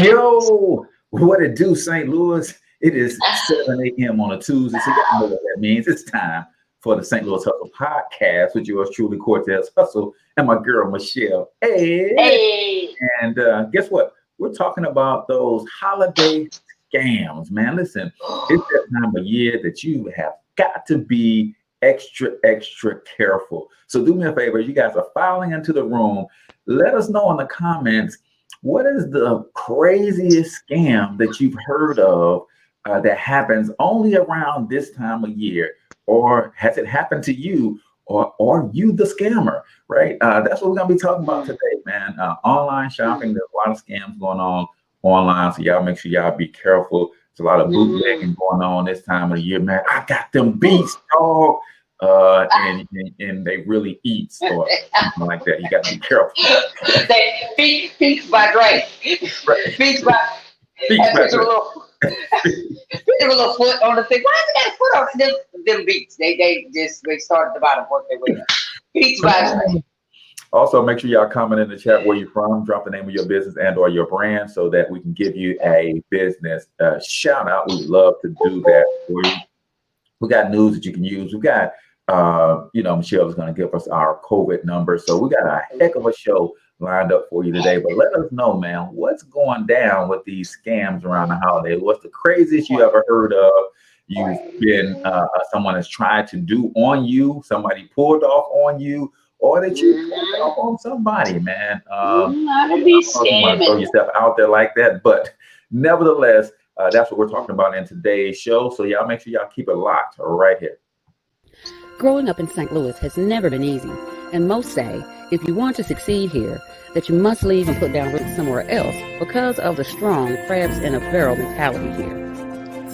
Yo, what it do, St. Louis? It is 7 a.m. on a Tuesday, so you know what that means. It's time for the St. Louis Hustle podcast with yours truly, Cortez Hustle, and my girl, Michelle. Hey. And guess what? We're talking about those holiday scams, man. Listen, it's that time of year that you have got to be extra careful. So do me a favor. You guys are filing into the room. Let us know in the comments, what is the craziest scam that you've heard of that happens only around this time of year? Or has it happened to you, or are you the scammer, right? That's what we're going to be talking about today, man. Online shopping, there's a lot of scams going on online, so y'all make sure y'all be careful. There's a lot of bootlegging going on this time of the year, man. I got them beats, dog. And they really eat or something like that. You got to be careful. Beats by Drake. Beats by a little foot on the thing. Why is that foot on them beats? They started the bottom, work their way up. Beats by Drake. Also, make sure y'all comment in the chat where you're from. Drop the name of your business and or your brand so that we can give you a business shout out. We would love to do that for you. We got news that you can use. We got Michelle is going to give us our COVID number. So we got a heck of a show lined up for you today. But let us know, man, what's going down with these scams around the holiday? What's the craziest you ever heard of? You've been, someone has tried to do on you, somebody pulled off on you, or that you pulled off on somebody, man. Not be scamming. Throw yourself out there like that. But nevertheless, that's what we're talking about in today's show. So y'all make sure y'all keep it locked right here. Growing up in St. Louis has never been easy, and most say if you want to succeed here, that you must leave and put down roots somewhere else because of the strong crabs in a barrel mentality here.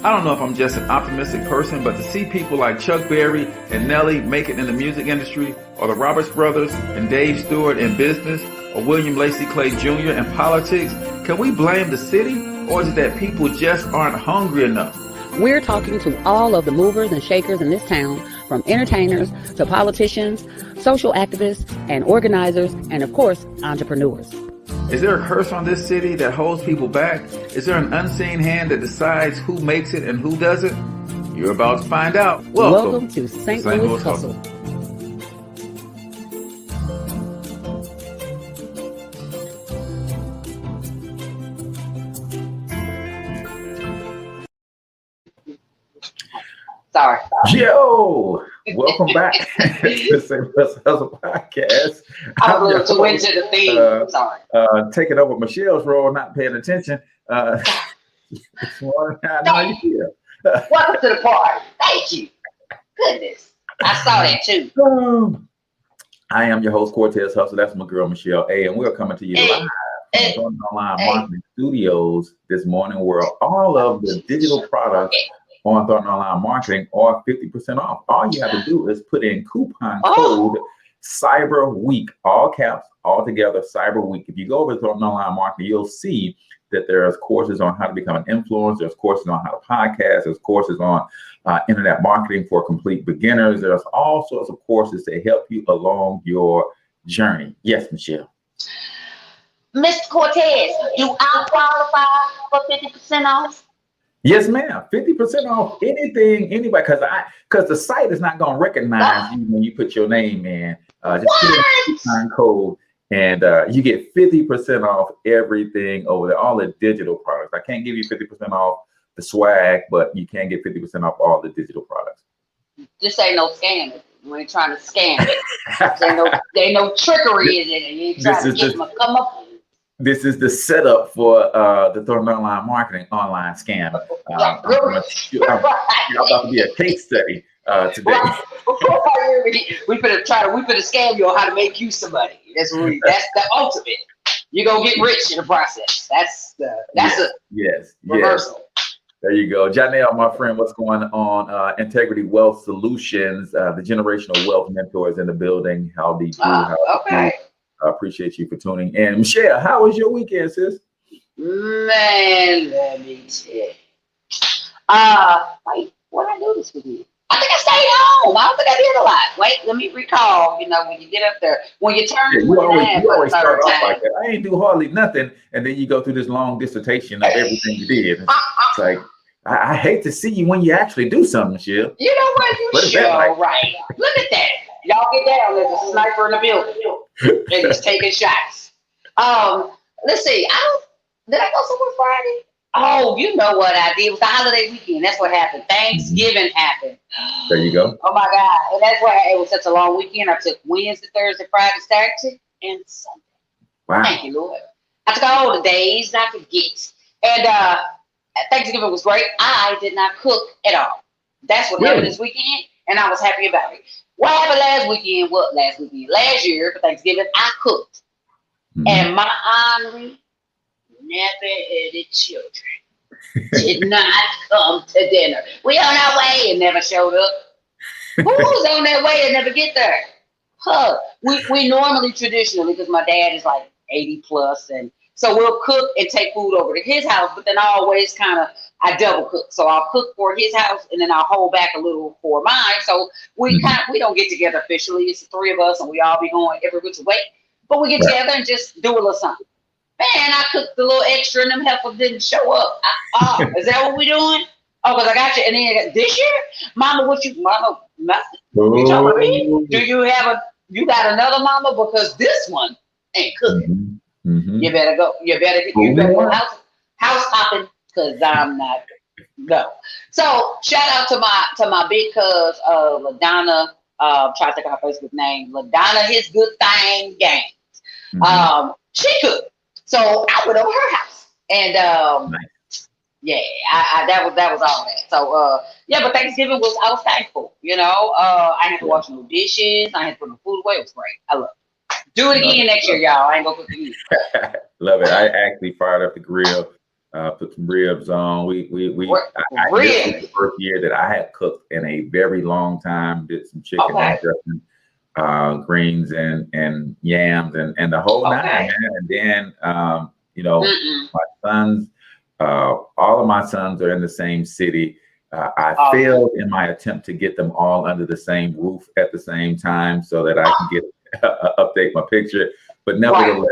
I don't know if I'm just an optimistic person, but to see people like Chuck Berry and Nelly make it in the music industry, or the Roberts brothers and Dave Stewart in business, or William Lacey Clay Jr. in politics, can we blame the city, or is it that people just aren't hungry enough? We're talking to all of the movers and shakers in this town, from entertainers to politicians, social activists and organizers, and of course, entrepreneurs. Is there a curse on this city that holds people back? Is there an unseen hand that decides who makes it and who doesn't? You're about to find out. Welcome to St. Louis Hustle. Sorry. Yo, welcome back to the St. Louis Hustle podcast. I'm a little too into the theme. Sorry. Taking over Michelle's role, not paying attention. How you feel? Welcome to the party. Thank you. Goodness. I saw that too. I am your host, Cortez Hustle. That's my girl, Michelle A. And we're coming to you live from Online Marketing Studios this morning, where all of the digital products on Thornton Online Marketing are 50% off. All you have to do is put in coupon code Cyber Week, all caps, all together, Cyber Week. If you go over to Thornton Online Marketing, you'll see that there's courses on how to become an influencer. There's courses on how to podcast. There's courses on internet marketing for complete beginners. There's all sorts of courses to help you along your journey. Yes, Michelle. Mr. Cortez, do I qualify for 50% off? Yes, ma'am. 50% off anything, anybody, because the site is not going to recognize you when you put your name in. Just put in the coupon code, and you get 50% off everything over there, all the digital products. I can't give you 50% off the swag, but you can get 50% off all the digital products. This ain't no scam. We ain't trying to scam it. There ain't no trickery in it. You ain't trying to get them to come up. This is the setup for the Thornton Online Marketing online scam. I'm about to be a case study today. We finna scam you on how to make you somebody. That's the ultimate. You're gonna get rich in the process. That's a reversal. There you go. Janelle, my friend, what's going on? Integrity Wealth Solutions, the generational wealth mentors in the building. Howdy do. Okay. I appreciate you for tuning in. Michelle, how was your weekend, sis? Man, let me tell you. Wait, what I do this with you? I think I stayed home. I don't think I did a lot. Wait, let me recall. You know, when you get up there, when you turn, you always start off like that. I ain't do hardly nothing, and then you go through this long dissertation of everything you did. It's like I hate to see you when you actually do something, Michelle. You know what? You sure like? Right. Look at that. Y'all get that? There's a sniper in the building, and he's taking shots. Let's see. Did I go somewhere Friday? Oh, you know what I did. It was the holiday weekend. That's what happened. Thanksgiving happened. There you go. Oh my God. And that's why it was such a long weekend. I took Wednesday, Thursday, Friday, Saturday, and Sunday. Wow. Thank you, Lord. I took all the days, not forget. And Thanksgiving was great. I did not cook at all. That's what happened this weekend, and I was happy about it. What happened last weekend? Last year for Thanksgiving, I cooked. And my honorary never-headed children did not come to dinner. We on our way and never showed up. Who's on their way and never get there? We normally traditionally, because my dad is like 80 plus, and so we'll cook and take food over to his house, but then I always I double cook. So I'll cook for his house and then I'll hold back a little for mine. So we don't get together officially. It's the three of us and we all be going every which way. But we get together and just do a little something. Man, I cooked a little extra and them heifers didn't show up. Is that what we doing? Oh, because I got you. And then this year, Mama, you talking about me? Do you you got another mama? Because this one ain't cooking. You better go. You better go house hopping, because I'm not. No. So shout out to my big cuz LaDonna. Try to think of her Facebook name. LaDonna, his good thing games. She cooked. So I went over her house, and yeah, that was all that. So yeah, but Thanksgiving I was thankful. You know, I didn't have to wash no dishes. I had to put no food away. It was great. I love it. Do it again next year, y'all. I ain't gonna cook again. Love it. I actually fired up the grill, put some ribs on. This was the first year that I had cooked in a very long time. Did some chicken and dressing, greens and yams and the whole nine, man. And then you know, my sons, all of my sons are in the same city. I failed in my attempt to get them all under the same roof at the same time so that I can get update my picture. But nevertheless,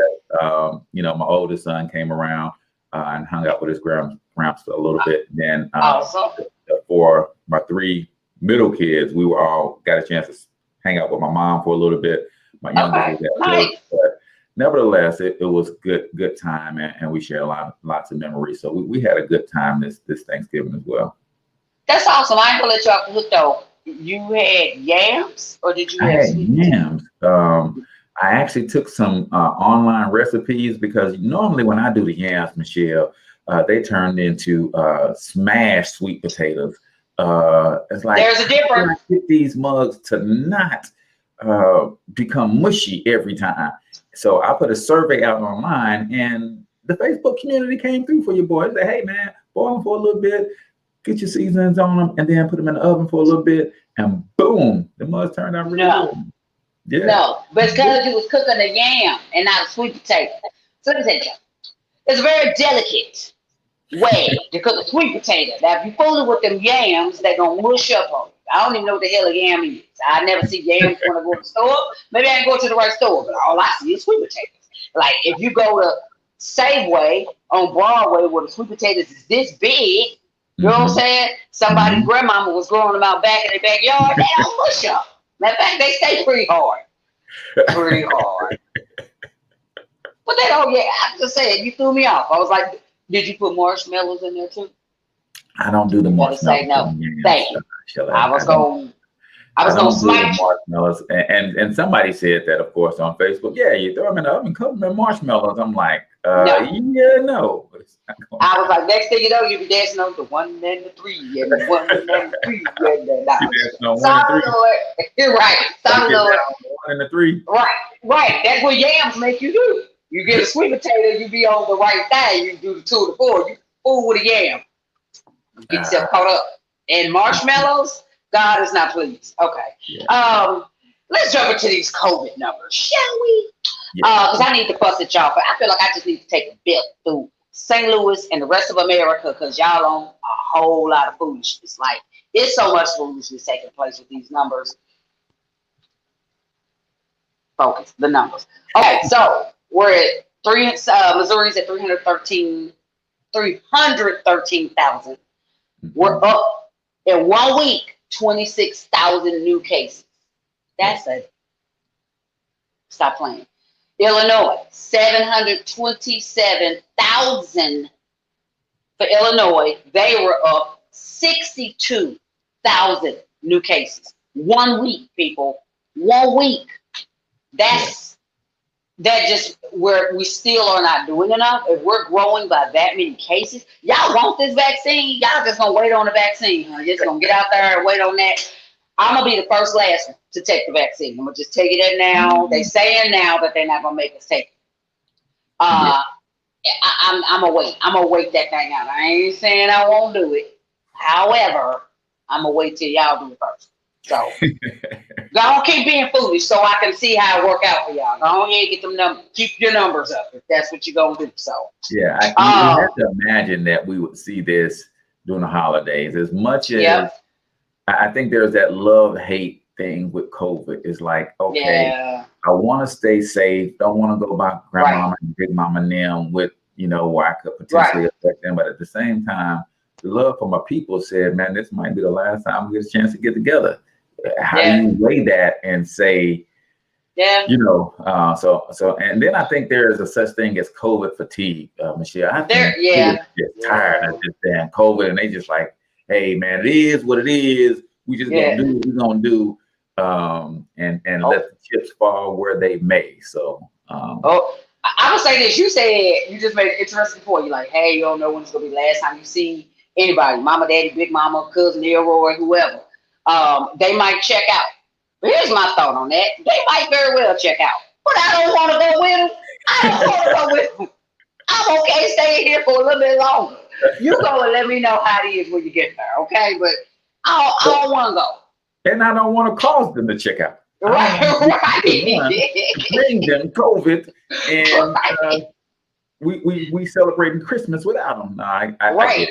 you know, my oldest son came around and hung out with his gramps a little bit. And then for my three middle kids, we were all got a chance to hang out with my mom for a little bit. My youngest was at work, but nevertheless, it was good time, and we shared lots of memories. So we had a good time this Thanksgiving as well. That's awesome. I ain't gonna let you off the hook though. You had yams, or did you have sweet yams? I actually took some online recipes, because normally when I do the yams, Michelle, they turned into smashed sweet potatoes. It's like there's a difference. Get these mugs to not become mushy every time. So I put a survey out online, and the Facebook community came through for you boys. They said, hey man, boil them for a little bit, get your seasonings on them, and then put them in the oven for a little bit, and boom, the mugs turned out really good. Yeah. No, but it's because you was cooking a yam and not a sweet potato. So let me tell you, it's a very delicate way to cook a sweet potato. Now, if you fool it with them yams, they're going to mush up on you. I don't even know what the hell a yam is. I never see yams when I go to the store. Maybe I didn't go to the right store, but all I see is sweet potatoes. Like, if you go to Safeway on Broadway where the sweet potatoes is this big, you know what I'm saying? Somebody's grandmama was growing them out back in their backyard. They don't mush up. Matter of fact, they stay pretty hard. Pretty hard. But they don't get, I'm just saying, you threw me off. I was like, did you put marshmallows in there too? I don't do the marshmallows. Say no. Thank you. I was going to smash marshmallows. And somebody said that, of course, on Facebook. Yeah, you throw them in the oven, cover them in marshmallows. I'm like, no. I was like, next thing you know, you be dancing on the 1 and the 3 and the 1 and the 3 and the Sorry, Lord. You're right. Sorry, Lord. 1 and the 3. Right. That's what yams make you do. You get a sweet potato, you be on the right thing. You do the 2 to 4. You fool with a yam. You get yourself caught up. And marshmallows, God is not pleased. Okay. Yeah. Let's jump into these COVID numbers, shall we? Because I need to fuss at y'all, but I feel like I just need to take a bit through St. Louis and the rest of America, because y'all on a whole lot of foolishness. Like, It's so much foolishness taking place with these numbers. Focus, the numbers. Okay, so we're at Missouri's at 313,000. We're up in 1 week, 26,000 new cases. That's a stop playing. Illinois, 727,000 for Illinois. They were up 62,000 new cases. 1 week, people. 1 week. That just where we still are not doing enough. If we're growing by that many cases, y'all want this vaccine? Y'all just gonna wait on the vaccine, huh? Just gonna get out there and wait on that. I'm gonna be the first last one to take the vaccine. I'm gonna just tell you that now. They saying now that they're not gonna make us take it. I'm gonna wait. I'm gonna wait that thing out. I ain't saying I won't do it. However, I'm gonna wait till y'all do it first. So don't keep being foolish so I can see how it work out for y'all. Don't get them numbers. Keep your numbers up if that's what you're gonna do. So yeah, you have to imagine that we would see this during the holidays. As much as I think there's that love-hate thing with COVID. It's like, okay, I want to stay safe. Don't want to go by grandmama and big mama and them with, where I could potentially affect them. But at the same time, the love for my people said, man, this might be the last time we get a chance to get together. How do you weigh that and say, so, and then I think there is a such thing as COVID fatigue, Michelle. I think people get tired of this damn COVID, and they just like, hey, man, it is what it is. We just gonna do what we're gonna do, and let the chips fall where they may. So, I would say this. You said you just made an interesting point. You're like, hey, you don't know when it's gonna be the last time you see anybody, mama, daddy, big mama, cousin, Elroy, whoever. They might check out. But here's my thought on that. They might very well check out. But I don't want to go with them. I don't want to go with them. I'm okay staying here for a little bit longer. You go and let me know how it is when you get there, okay? But I don't want to go. And I don't want to cause them to check out. Right. Bring them COVID, and we celebrating Christmas without them. No, I get it.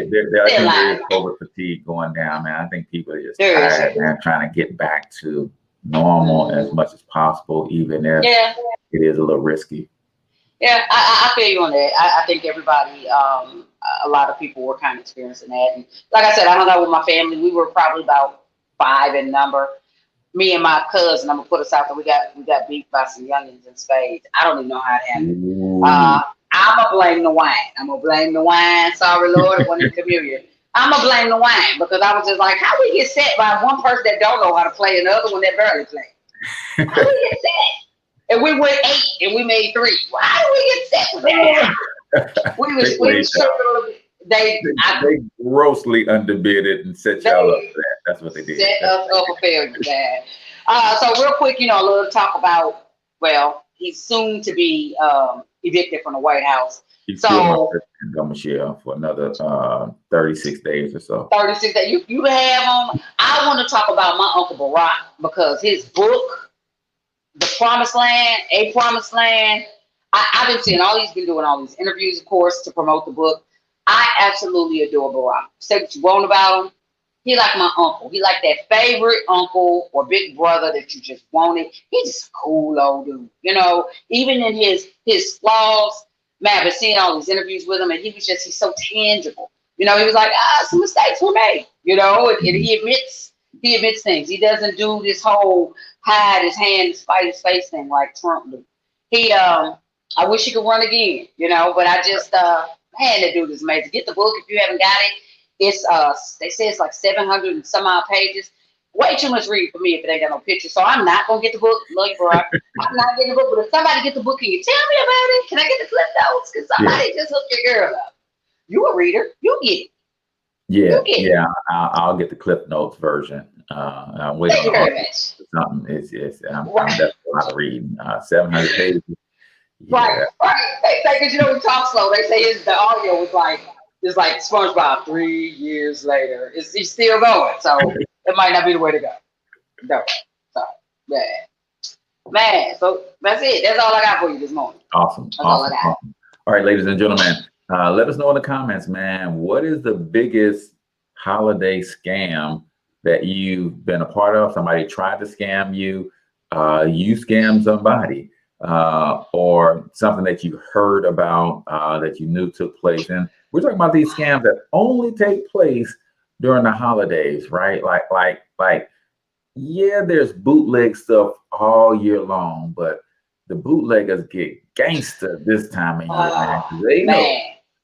And there is COVID fatigue going down, man. I think people are just tired, man, trying to get back to normal as much as possible, even if it is a little risky. Yeah, I feel you on that. I think everybody, a lot of people were kind of experiencing that. And like I said, I hung out with my family. We were probably about 5 in number. Me and my cousin, I'm gonna put us out there. We got beat by some youngins in spades. I don't even know how it happened. I'm gonna blame the wine. Sorry, Lord, it wasn't communion. I'm gonna blame the wine because I was just like, how we get set by one person that don't know how to play and the other one that barely play? How do we get set? And we went 8 and we made 3. Well, how do we get set with that? we They grossly underbidded and set y'all up for that. That's what they did. Set us up for failure, Dad. So real quick, I love to talk about, he's soon to be evicted from the White House. He's still Michelle for another 36 days or so. 36 days. You have him. I want to talk about my Uncle Barack because his book, The Promised Land, A Promised Land, I've been seeing he's been doing all these interviews, of course, to promote the book. I absolutely adore Barack. Say what you want about him. He like my uncle. He like that favorite uncle or big brother that you just wanted. He's just a cool old dude. Even in his flaws, man, I've been seeing all these interviews with him, and he's so tangible. He was like, some mistakes were made, and he admits things. He doesn't do this whole hide his hand and spite his face thing like Trump do. I wish he could run again, but I just, man, that dude is amazing. Get the book if you haven't got it. It's they say it's like 700 and some odd pages. Way too much reading for me if it ain't got no pictures. So I'm not gonna get the book. Love you, Barack. I'm not getting the book. But if somebody get the book, can you tell me about it? Can I get the clip notes? Because somebody just hooked your girl up. You a reader? You get it. I'll get the clip notes version. I'm waiting Thank you very much. Something. I'm definitely not reading 700 pages. Right. They say because we talk slow. They say the audio was like SpongeBob 3 years later. He's still going, so it might not be the way to go. No. So man. So that's it. That's all I got for you this morning. Awesome. All right, ladies and gentlemen, let us know in the comments, man. What is the biggest holiday scam that you've been a part of? Somebody tried to scam you, you scammed somebody, or something that you heard about that you knew took place. And we're talking about these scams that only take place during the holidays, right? Like, yeah, there's bootleg stuff all year long, but the bootleggers get gangster this time of year, man. 'Cause they know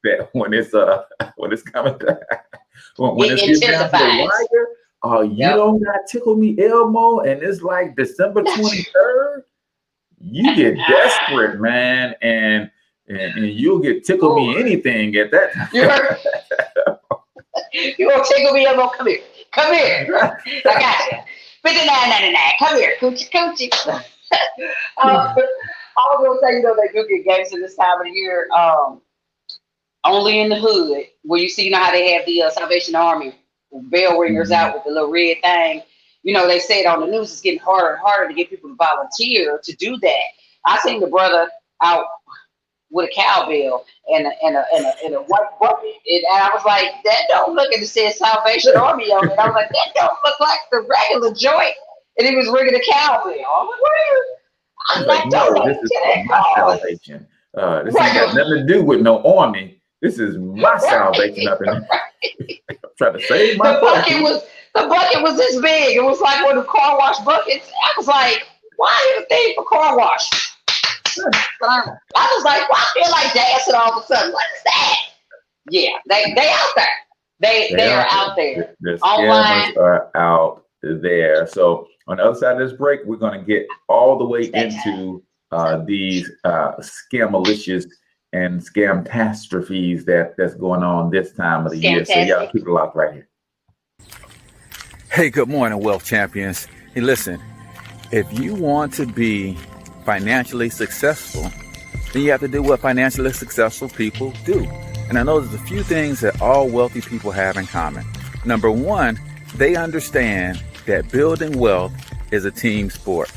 that when it's coming to, when it's getting down to the wire, oh, you don't got Tickle Me Elmo, and it's like December 23rd, you get desperate, man, and you'll get Tickle Me Anything at that time. You gonna Tickle Me Elmo? Come here. I got you. $59.99. Come here, coochie. I was gonna say, they do get gangster this time of the year. Only in the hood, where you see, how they have the Salvation Army bell ringers out with the little red thing. They said on the news it's getting harder and harder to get people to volunteer to do that. I seen the brother out with a cowbell and a white bucket, and I was like, that don't look. And it said Salvation Army on it. I was like, that don't look like the regular joint. And he was ringing a cowbell. I'm like, where? I'm like, no, this is my salvation. This ain't got nothing to do with no army. This is my salvation up in there. I'm trying to save my bucket. The bucket was this big. It was like one of the car wash buckets. I was like, why is a thing for car wash? I was like, why I feel like dancing all of a sudden? What is that? Yeah, they out there. They are out there. The scammers are out there. So on the other side of this break, we're going to get all the way into these scamalicious and scamtastrophes that's going on this time of the year. So y'all keep it locked right here. Hey, good morning, Wealth Champions. Hey, listen, if you want to be financially successful, then you have to do what financially successful people do. And I know there's a few things that all wealthy people have in common. Number one, they understand that building wealth is a team sport.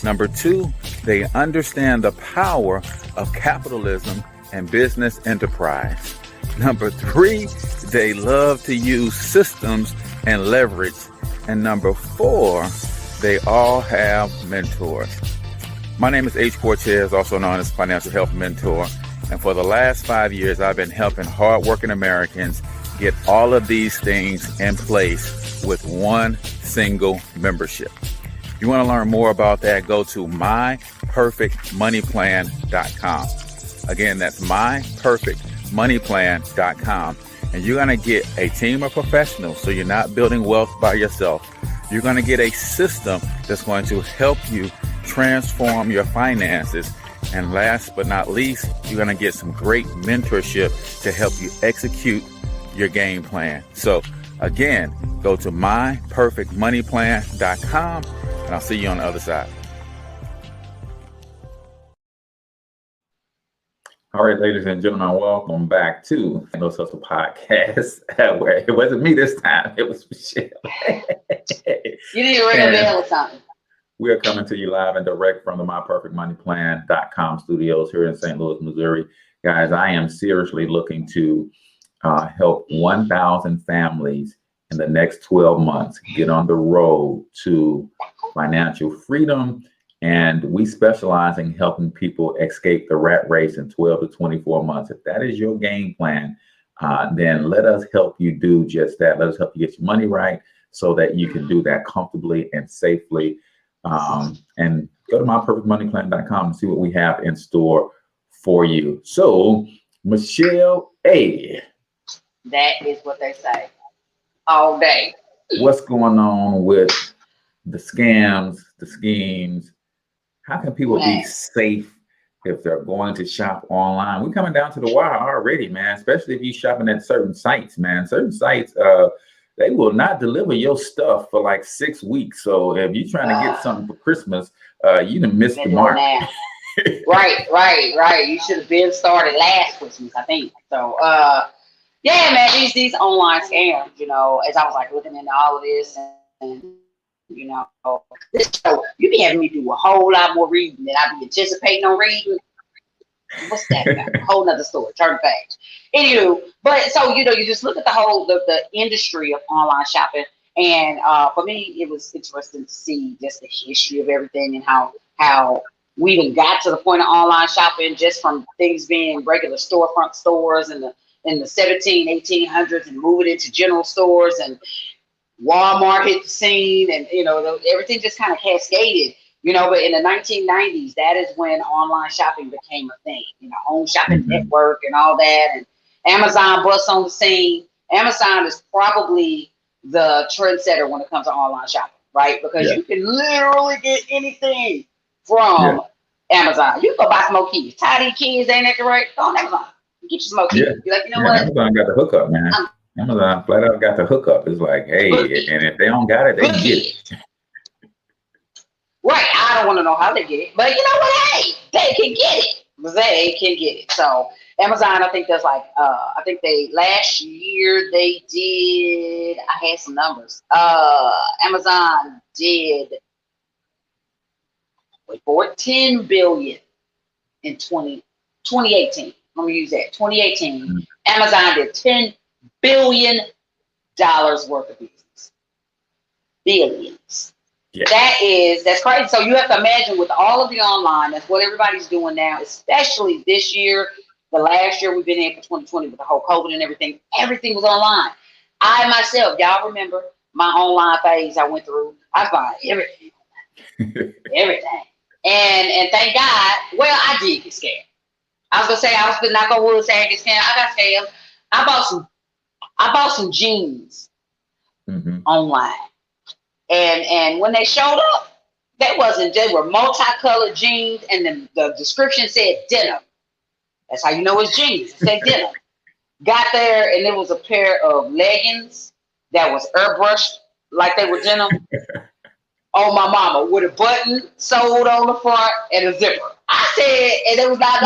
Number two, they understand the power of capitalism and business enterprise. Number three, they love to use systems and leverage. And number four, they all have mentors. My name is H. Cortez, also known as Financial Health Mentor. And for the last 5 years, I've been helping hardworking Americans get all of these things in place with one single membership. If you want to learn more about that, go to myperfectmoneyplan.com. Again, that's myperfectmoneyplan.com. And you're going to get a team of professionals, so you're not building wealth by yourself. You're going to get a system that's going to help you transform your finances. And last but not least, you're going to get some great mentorship to help you execute your game plan. So again, go to myperfectmoneyplan.com, and I'll see you on the other side. All right, ladies and gentlemen, welcome back to No Hustle Podcast. Where it wasn't me this time, it was Michelle. You need to ring a bell or something. We are coming to you live and direct from the myperfectmoneyplan.com studios here in St. Louis, Missouri. Guys, I am seriously looking to help 1,000 families in the next 12 months get on the road to financial freedom. And we specialize in helping people escape the rat race in 12 to 24 months. If that is your game plan, then let us help you do just that. Let us help you get your money right so that you can do that comfortably and safely. And go to myperfectmoneyplan.com and see what we have in store for you. So, Michelle A. That is what they say all day. What's going on with the scams, the schemes? How can people be safe if they're going to shop online? We're coming down to the wire already, man, especially if you're shopping at certain sites, man. Certain sites, they will not deliver your stuff for like 6 weeks. So if you're trying to get something for Christmas, you done missed the mark. Right. You should have been started last Christmas, I think. So, yeah, man, these online scams, as I was like looking into all of this and this show, you be having me do a whole lot more reading than I be anticipating on reading. What's that about? A whole nother story. Turn the page. Anywho, but so you just look at the industry of online shopping, and for me, it was interesting to see just the history of everything and how we even got to the point of online shopping just from things being regular storefront stores in the 1800s and moving into general stores, and Walmart hit the scene, and everything just kind of cascaded. But in the 1990s, that is when online shopping became a thing. Home Shopping Network and all that, and Amazon busts on the scene. Amazon is probably the trendsetter when it comes to online shopping, right? Because you can literally get anything from Amazon. You can go buy some more keys. Tidy keys, ain't that right? Go on Amazon. Get you some more keys. You're like, what? Amazon got the hookup, man. Amazon flat out got the hookup. It's like, hey, and if they don't got it, they can get it. Right. I don't want to know how they get it, but you know what? Hey, they can get it. They can get it. So Amazon, I think there's I think last year they did, I had some numbers. Amazon did 14 billion in 2018. Let me use that. 2018. Amazon did $10 billion worth of business. Billions. Yeah. That's crazy. So you have to imagine with all of the online, that's what everybody's doing now, especially this year. The last year we've been in for 2020 with the whole COVID and everything was online. I myself, y'all remember my online phase I went through. I bought everything. Everything. And thank God, well, I did get scammed. I was gonna say, I was gonna knock on wood saying I get scammed. I got scammed. I bought some jeans online. And when they showed up, they were multicolored jeans, and the description said denim. That's how you know it's jeans. It said denim. Got there, and it was a pair of leggings that was airbrushed like they were denim. Oh, my mama, with a button sewed on the front and a zipper. I said, and it was not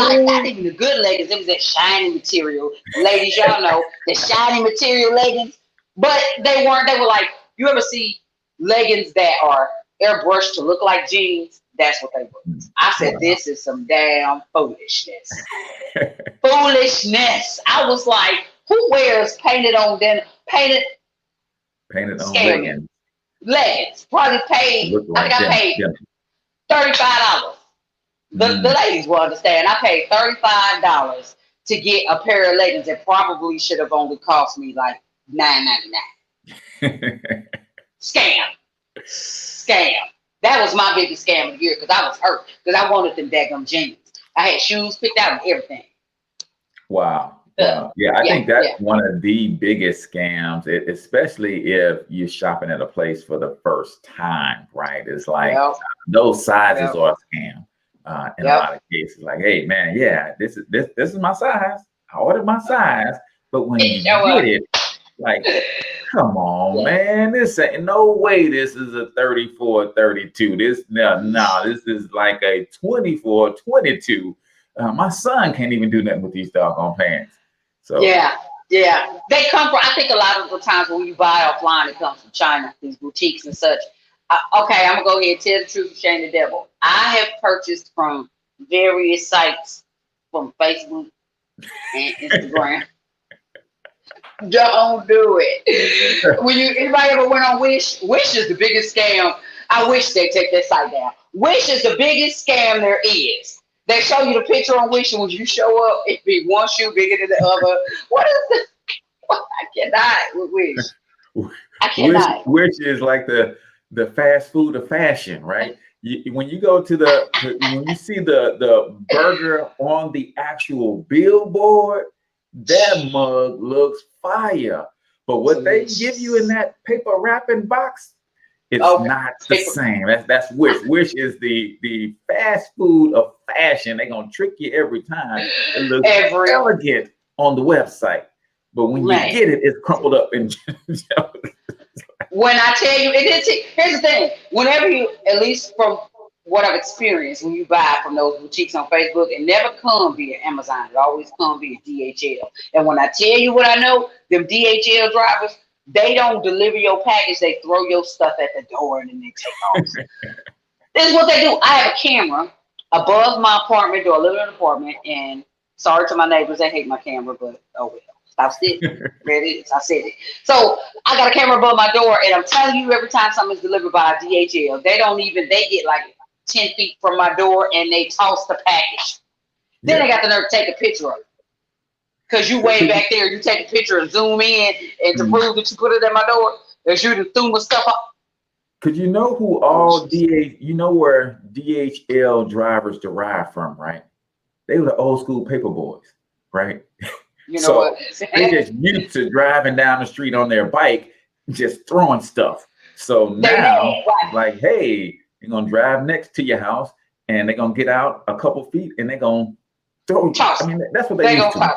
even the good leggings. It was that shiny material. Ladies, y'all know the shiny material leggings. But they were like, you ever see leggings that are airbrushed to look like jeans? That's what they were. I said, this is some damn foolishness. Foolishness. I was like, who wears painted on leggings? Leggings. Probably paid, I think I paid $35. The ladies will understand. I paid $35 to get a pair of leggings that probably should have only cost me like $9.99. Scam. That was my biggest scam of the year because I was hurt because I wanted them daggum jeans. I had shoes picked out and everything. Wow. Yeah, I think that's one of the biggest scams, especially if you're shopping at a place for the first time, right? It's like those sizes are a scam. In a lot of cases, like, hey man, this is my size. I ordered my size, but when you get it, like, come on, man, this ain't no way. This is a 34, 32. This is like a 24, 22. My son can't even do nothing with these doggone pants. So yeah, they come from. I think a lot of the times when you buy offline, it comes from China, these boutiques and such. Okay, I'm gonna go ahead and tell the truth and shame the devil. I have purchased from various sites, from Facebook and Instagram. Don't do it. Anybody ever went on Wish? Wish is the biggest scam. I wish they'd take that site down. Wish is the biggest scam there is. They show you the picture on Wish, and when you show up, it be one shoe bigger than the other. What is this? I cannot with Wish. I cannot. Wish is like the fast food of fashion, right? When you go to when you see the burger on the actual billboard, that mug looks fire. But what they give you in that paper wrapping box, it's not the same. That's Wish. Wish is the fast food of fashion. They're gonna trick you every time. It looks elegant on the website, but when you get it, it's crumpled up and when I tell you, here's the thing. Whenever you, at least from what I've experienced, when you buy from those boutiques on Facebook, it never comes via Amazon. It always comes via DHL. And when I tell you what I know, them DHL drivers, they don't deliver your package. They throw your stuff at the door and then they take off. This is what they do. I have a camera above my apartment door, I live in an apartment, and sorry to my neighbors, they hate my camera, but oh well. Stop sitting. There it is. I said it. So I got a camera above my door, and I'm telling you, every time something's delivered by DHL, they get like 10 feet from my door, and they toss the package. Then they got the nerve to take a picture of it. Because you way back there, you take a picture and zoom in, and to prove that you put it at my door, that you done threw my stuff up. Because you know who all you know where DHL drivers derive from, right? They were the old school paper boys, right? You know what? They just used to driving down the street on their bike, just throwing stuff. So now, like, hey, you're gonna drive next to your house, and they're gonna get out a couple feet, and they're gonna throw. I mean, that's what they used to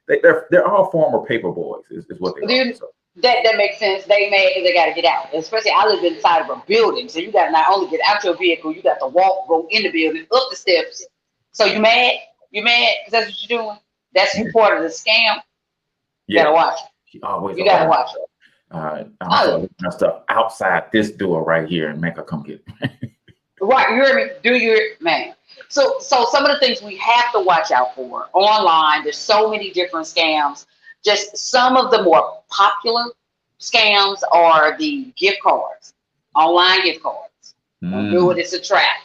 do. They're all former paper boys, is what they are. So. That makes sense. They mad because they got to get out. Especially, I live inside of a building, so you got to not only get out your vehicle, you got to walk, go in the building, up the steps. So you mad? You mad because that's what you're doing? That's part of the scam. You gotta watch it. You gotta watch it. I'm putting my stuff outside this door right here and make her come get it. Right, you hear me? Do your man. So some of the things we have to watch out for online. There's so many different scams. Just some of the more popular scams are the gift cards, online gift cards. Don't do it; it's a trap.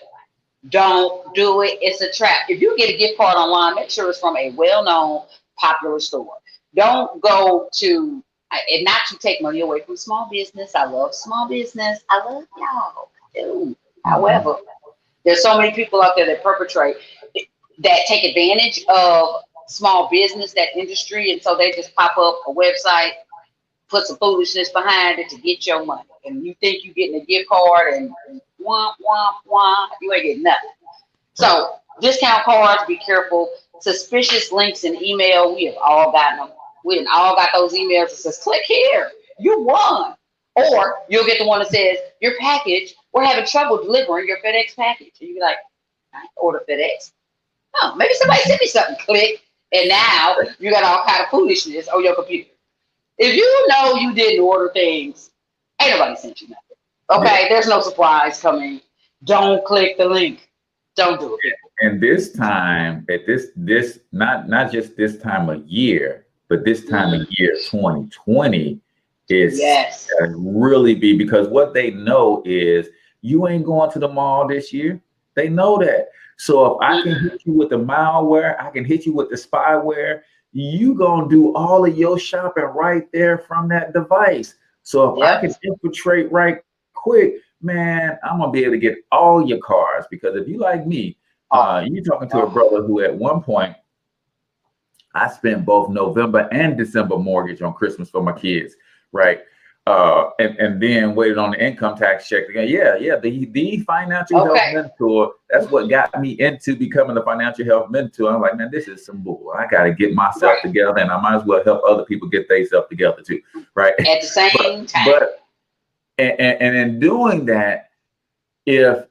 Don't do it; it's a trap. If you get a gift card online, make sure it's from a well-known, popular store. Don't go to, and not to take money away from small business. I love small business. I love y'all. Dude. However, there's so many people out there that perpetrate, that take advantage of small business, that industry, and so they just pop up a website, put some foolishness behind it to get your money. And you think you're getting a gift card, and womp, womp, womp, you ain't getting nothing. So discount cards, be careful. Suspicious links in email, we have all gotten them. We have all got those emails that says, click here, you won. Or you'll get the one that says, your package, we're having trouble delivering your FedEx package. And you be like, I order FedEx. Oh, maybe somebody sent me something. Click. And now you got all kind of foolishness on your computer. If you know you didn't order things, ain't nobody sent you nothing. Okay, there's no surprise coming. Don't click the link. Don't do it. And this time, at this not just this time of year, but this time of year 2020 is really be, because what they know is you ain't going to the mall this year. They know that. So if I can hit you with the malware, I can hit you with the spyware, you gonna do all of your shopping right there from that device. So if I can infiltrate right quick, man, I'm gonna be able to get all your cards. Because if you like me, you're talking to a brother who at one point, I spent both November and December mortgage on Christmas for my kids, right? And then waited on the income tax check again. The financial health mentor. That's what got me into becoming a financial health mentor. I'm like, man, this is some bull. I got to get myself together, and I might as well help other people get themselves together too, right? At the same time. But in doing that, if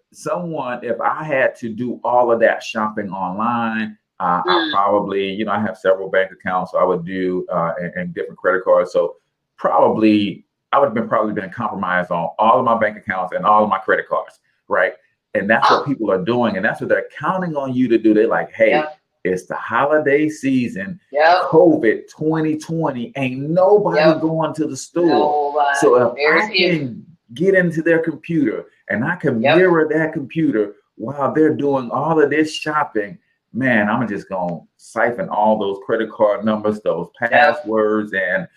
I had to do all of that shopping online, I probably, I have several bank accounts, so I would do and different credit cards. So probably I would have been compromised on all of my bank accounts and all of my credit cards, right? And that's what people are doing, and that's what they're counting on you to do. They're like, hey, it's the holiday season, COVID 2020, ain't nobody going to the store. So if I can get into their computer and I can mirror that computer while they're doing all of this shopping, man, I'm just going to siphon all those credit card numbers, those passwords, and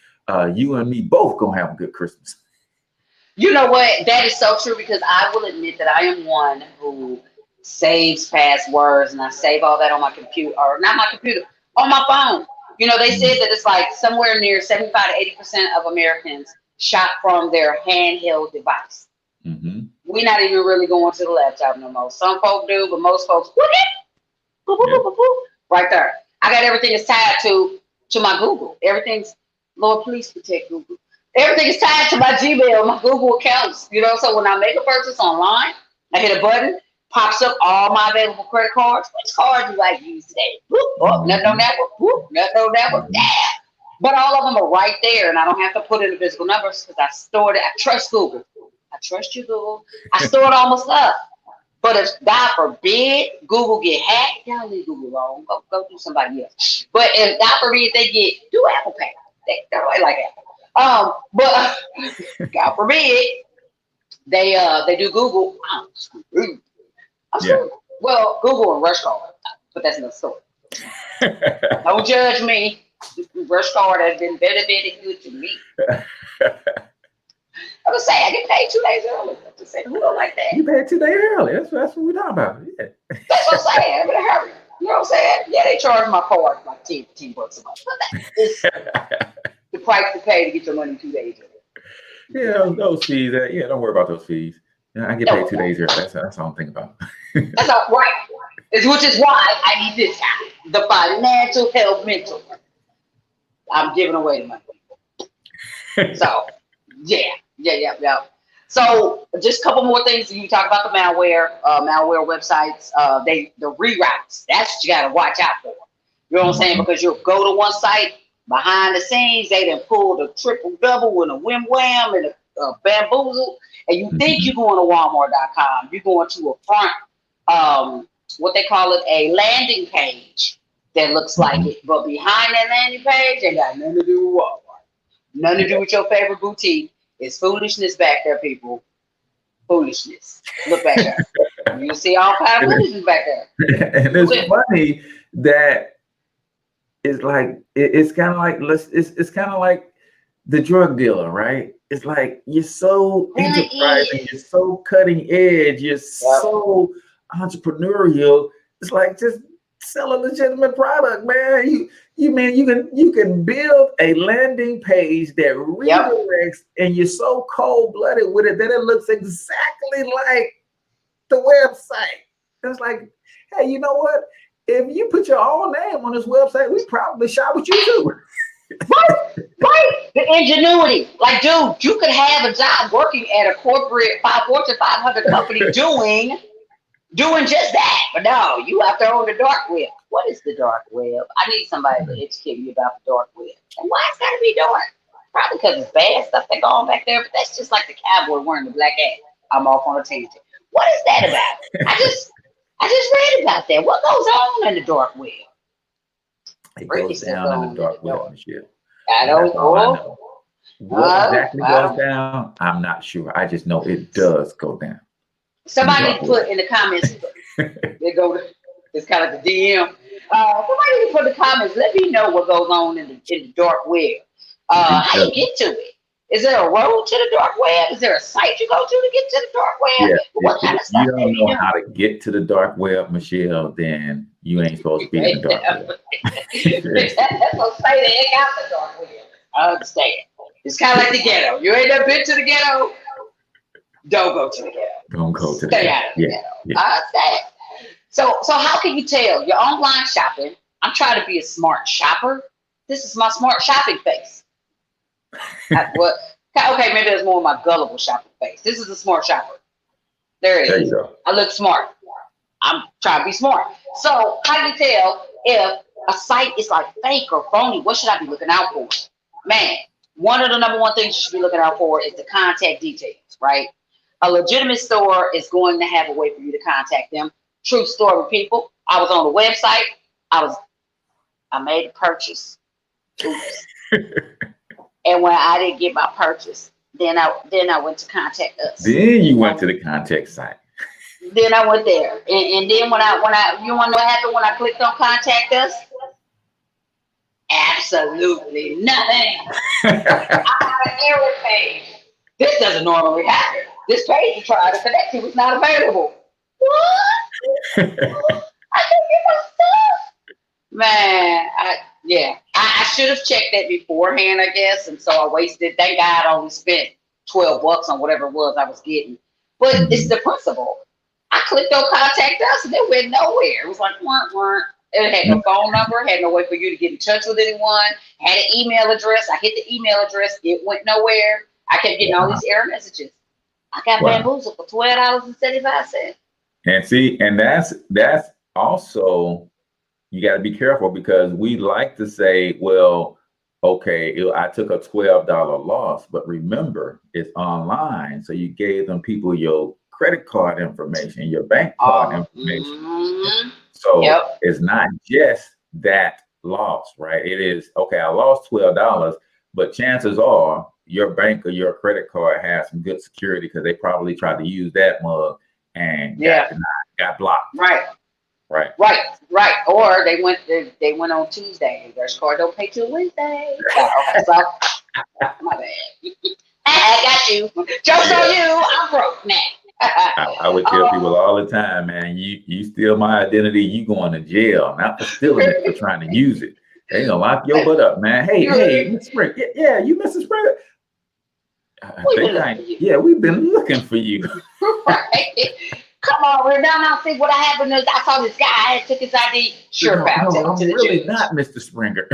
you and me both going to have a good Christmas. You know what? That is so true, because I will admit that I am one who saves passwords, and I save all that on my computer, or not my computer, on my phone. They said that it's like somewhere near 75 to 80% of Americans shop from their handheld device. We're not even really going to the laptop no more. Some folks do, but most folks, right there. I got everything is tied to my Google. Everything's, Lord, please protect Google. Everything is tied to my Gmail, my Google accounts. So when I make a purchase online, I hit a button, pops up all my available credit cards. Which card do I use today? Nothing on that one. Nothing on that one. But all of them are right there, and I don't have to put in the physical numbers because I stored it. I trust Google. I trust you, Google. I store it almost up. But if God forbid Google get hacked, y'all leave Google alone. Go do somebody else. But if God forbid they do Apple Pay. They really like Apple. But God forbid they do Google. I'm screwed. Well, Google and Rush Card, but that's another story. Don't judge me. Rush Card has been very good to me. I was saying I get paid 2 days early. Just saying, who don't like that? You paid 2 days early. That's what we're talking about. Yeah. That's what I'm saying. I'm in a hurry. You know what I'm saying? Yeah, they charge my card like $10 a month. But that is the price to pay to get your money 2 days early. Yeah, those fees. Don't worry about those fees. I get paid 2 days early. That's all I'm thinking about. That's all right. Which is why I need this guy, the financial health mentor. I'm giving away the money. So, yeah. So, just a couple more things. You talk about the malware websites. The reroutes. That's what you got to watch out for. You know what I'm saying? Because you'll go to one site behind the scenes. They done pulled a triple double and a whim wham and a bamboozle, and you think you're going to Walmart.com. You're going to a front, what they call it, a landing page that looks like it, but behind that landing page, they got nothing to do with Walmart. Nothing to do with your favorite boutique. It's foolishness back there, people. Foolishness. Look back there. You see all kinds of foolishness back there. And it's funny that it's like it's kind of like it's kind of like the drug dealer, right? It's like you're so enterprising, you're so cutting edge, you're so entrepreneurial. It's like just sell a legitimate product, man. You can build a landing page that redirects, and you're so cold-blooded with it that it looks exactly like the website. It's like, hey, you know what? If you put your own name on this website, we probably shop with you too. Right. The ingenuity. Like, dude, you could have a job working at a corporate Fortune 500 company doing just that. But no, you have to own the dark web. What is the dark web? I need somebody to educate me about the dark web. And why it's got to be dark? Probably because it's bad stuff that going back there. But that's just like the cowboy wearing the black hat. I'm off on a tangent. What is that about? I just read about that. What goes on in the dark web? It goes down in the dark web, Michelle. I don't know. What exactly goes down, I'm not sure. I just know it does go down. Somebody put in the comments, it's kind of like the DM. Somebody put in the comments, let me know what goes on in the dark web. How you get to it? Is there a road to the dark web? Is there a site you go to get to the dark web? Yeah, what kind of stuff? You don't know how to get to the dark web, Michelle, then you ain't supposed to be in the dark web. That's what say they ain't got the dark web. I understand. It's kind of like the ghetto. You ain't never been to the ghetto? Don't go to the ghetto. Don't go to the ghetto. Stay out of the ghetto. I understand. So how can you tell? Your online shopping. I'm trying to be a smart shopper. This is my smart shopping face. Okay, maybe there's more of my gullible shopping face. This is a smart shopper. There it is. There you go. I look smart. I'm trying to be smart. So how do you tell if a site is like fake or phony? What should I be looking out for? Man, one of the number one things you should be looking out for is the contact details, right? A legitimate store is going to have a way for you to contact them. True story, people. I was on the website. I made a purchase. Oops. And when I didn't get my purchase, then I went to contact us. Then you went to the contact site. Then I went there, and then when I you want to know what happened when I clicked on contact us? Absolutely nothing. I got an error page. This doesn't normally happen. This page you tried to connect to was not available. What? I can't get my stuff. Man, I should have checked that beforehand, I guess, and so I wasted. Thank God I only spent $12 on whatever it was I was getting. But it's the principle. I clicked on contact us and it went nowhere. It was like, weren't. It had no phone number, had no way for you to get in touch with anyone, had an email address. I hit the email address, it went nowhere. I kept getting all these error messages. I got bamboozled for $12.75. And see, and that's also, you got to be careful because we like to say, well, okay, I took a $12 loss, but remember, it's online. So you gave them people your credit card information, your bank card information. So it's not just that loss, right? It is, okay, I lost $12, but chances are your bank or your credit card has some good security because they probably tried to use that mug and got blocked. Right. Or they went on Tuesday. Their card don't pay till Wednesday. So, my bad. I got you. Joke's on you. I'm broke now. I would tell people all the time, man, you steal my identity, you going to jail, not for stealing it, for trying to use it. They gonna lock your butt up, man. Hey, Mr. Springer. Yeah, you Mr. Springer. We've been looking for you. Right. Come on, we're down now. See what happened is I saw this guy. I took his ID. Sure, I'm really not Mr. Springer.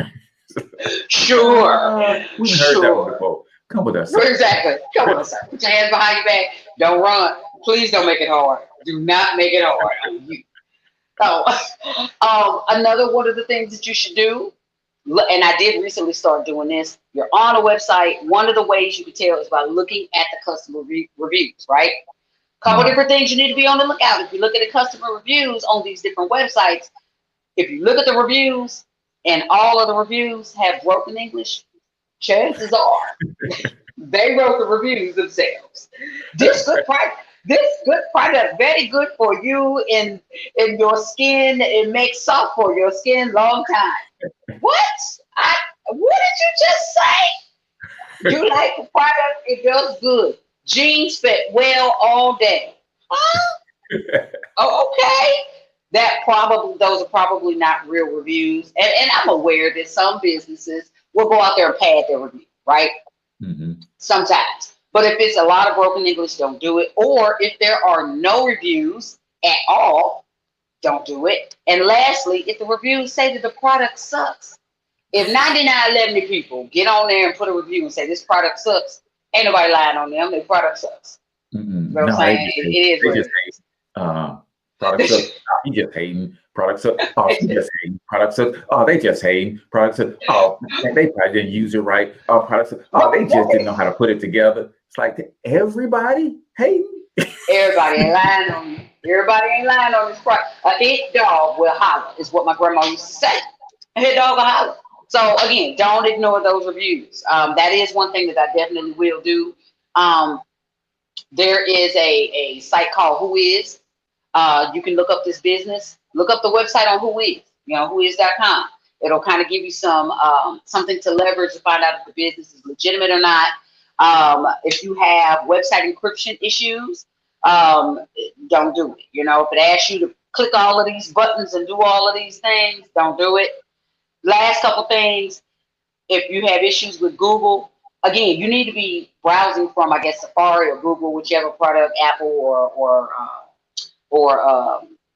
Sure. We've heard that one before. Come with us, sir. Exactly. Come with us, sir. Put your hands behind your back. Don't run. Please don't make it hard. Do not make it hard on you. So, another one of the things that you should do, and I did recently start doing this, you're on a website. One of the ways you can tell is by looking at the customer reviews, right? Couple different things you need to be on the lookout. If you look at the customer reviews on these different websites, if you look at the reviews and all of the reviews have broken English, chances are they wrote the reviews themselves. This good product, very good for you in your skin. It makes soft for your skin long time. What? What did you just say? You like the product? It does good. Jeans fit well all day. Huh? Oh, okay. Those are probably not real reviews. And I'm aware that some businesses will go out there and pad their review, right? Mm-hmm. Sometimes. But if it's a lot of broken English, don't do it. Or if there are no reviews at all, don't do it. And lastly, if the reviews say that the product sucks, if 99 people get on there and put a review and say this product sucks, ain't nobody lying on them. Their product sucks. Mm-hmm. You know what I'm saying? It is what it is. Product sucks. He just hating. Product sucks. Oh, he just hating. Product sucks. Oh, they just hating. Product sucks. Oh, they probably didn't use it right. Oh, product sucks. Oh, they just didn't know how to put it together. It's like everybody hating. Everybody ain't lying on you. Everybody ain't lying on this product. A hit dog will holler, is what my grandma used to say. A hit dog will holler. So again, don't ignore those reviews. That is one thing that I definitely will do. There is a site called Whois. You can look up this business. Look up the website on Whois. Whois.com. It'll kind of give you some something to leverage to find out if the business is legitimate or not. If you have website encryption issues, don't do it. If it asks you to click all of these buttons and do all of these things, don't do it. Last couple things, if you have issues with Google, again, you need to be browsing from, I guess, Safari or Google, whichever product, Apple or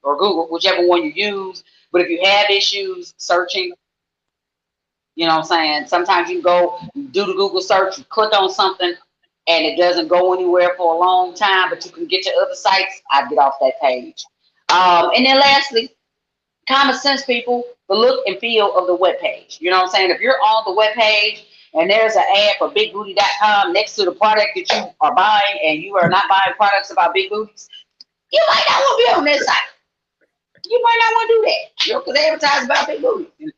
Google, whichever one you use. But if you have issues searching, you know what I'm saying? Sometimes you go do the Google search, you click on something, and it doesn't go anywhere for a long time, but you can get to other sites. I'd get off that page. And then lastly, common sense, people, the look and feel of the web page. You know what I'm saying? If you're on the web page and there's an ad for bigbooty.com next to the product that you are buying and you are not buying products about big booties, you might not want to be on this site. You might not want to do that. Because they advertise about big booties.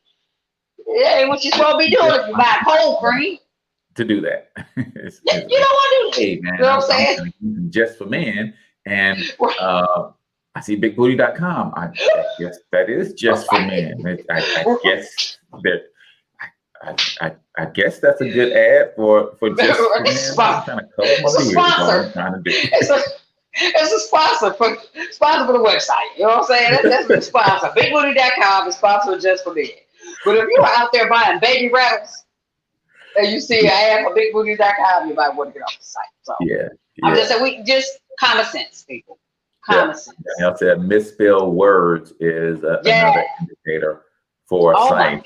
That ain't what you're supposed to be doing if you buy cold cream. To do that. You don't want to do that. Hey, man, you know what I'm saying? Just for men. And I see bigbooty.com. I guess that is just for men. I guess that I guess that's a good ad for just for men. I'm trying to cover my ears. I'm trying to do. It's a sponsor for the website. You know what I'm saying? That's the sponsor. Bigbooty.com is sponsored just for men. But if you're out there buying baby rattles and you see an ad for bigbooty.com, you might want to get off the site. So I'm just saying, we just common sense, people. Common sense. I said misspelled words is another indicator for a site.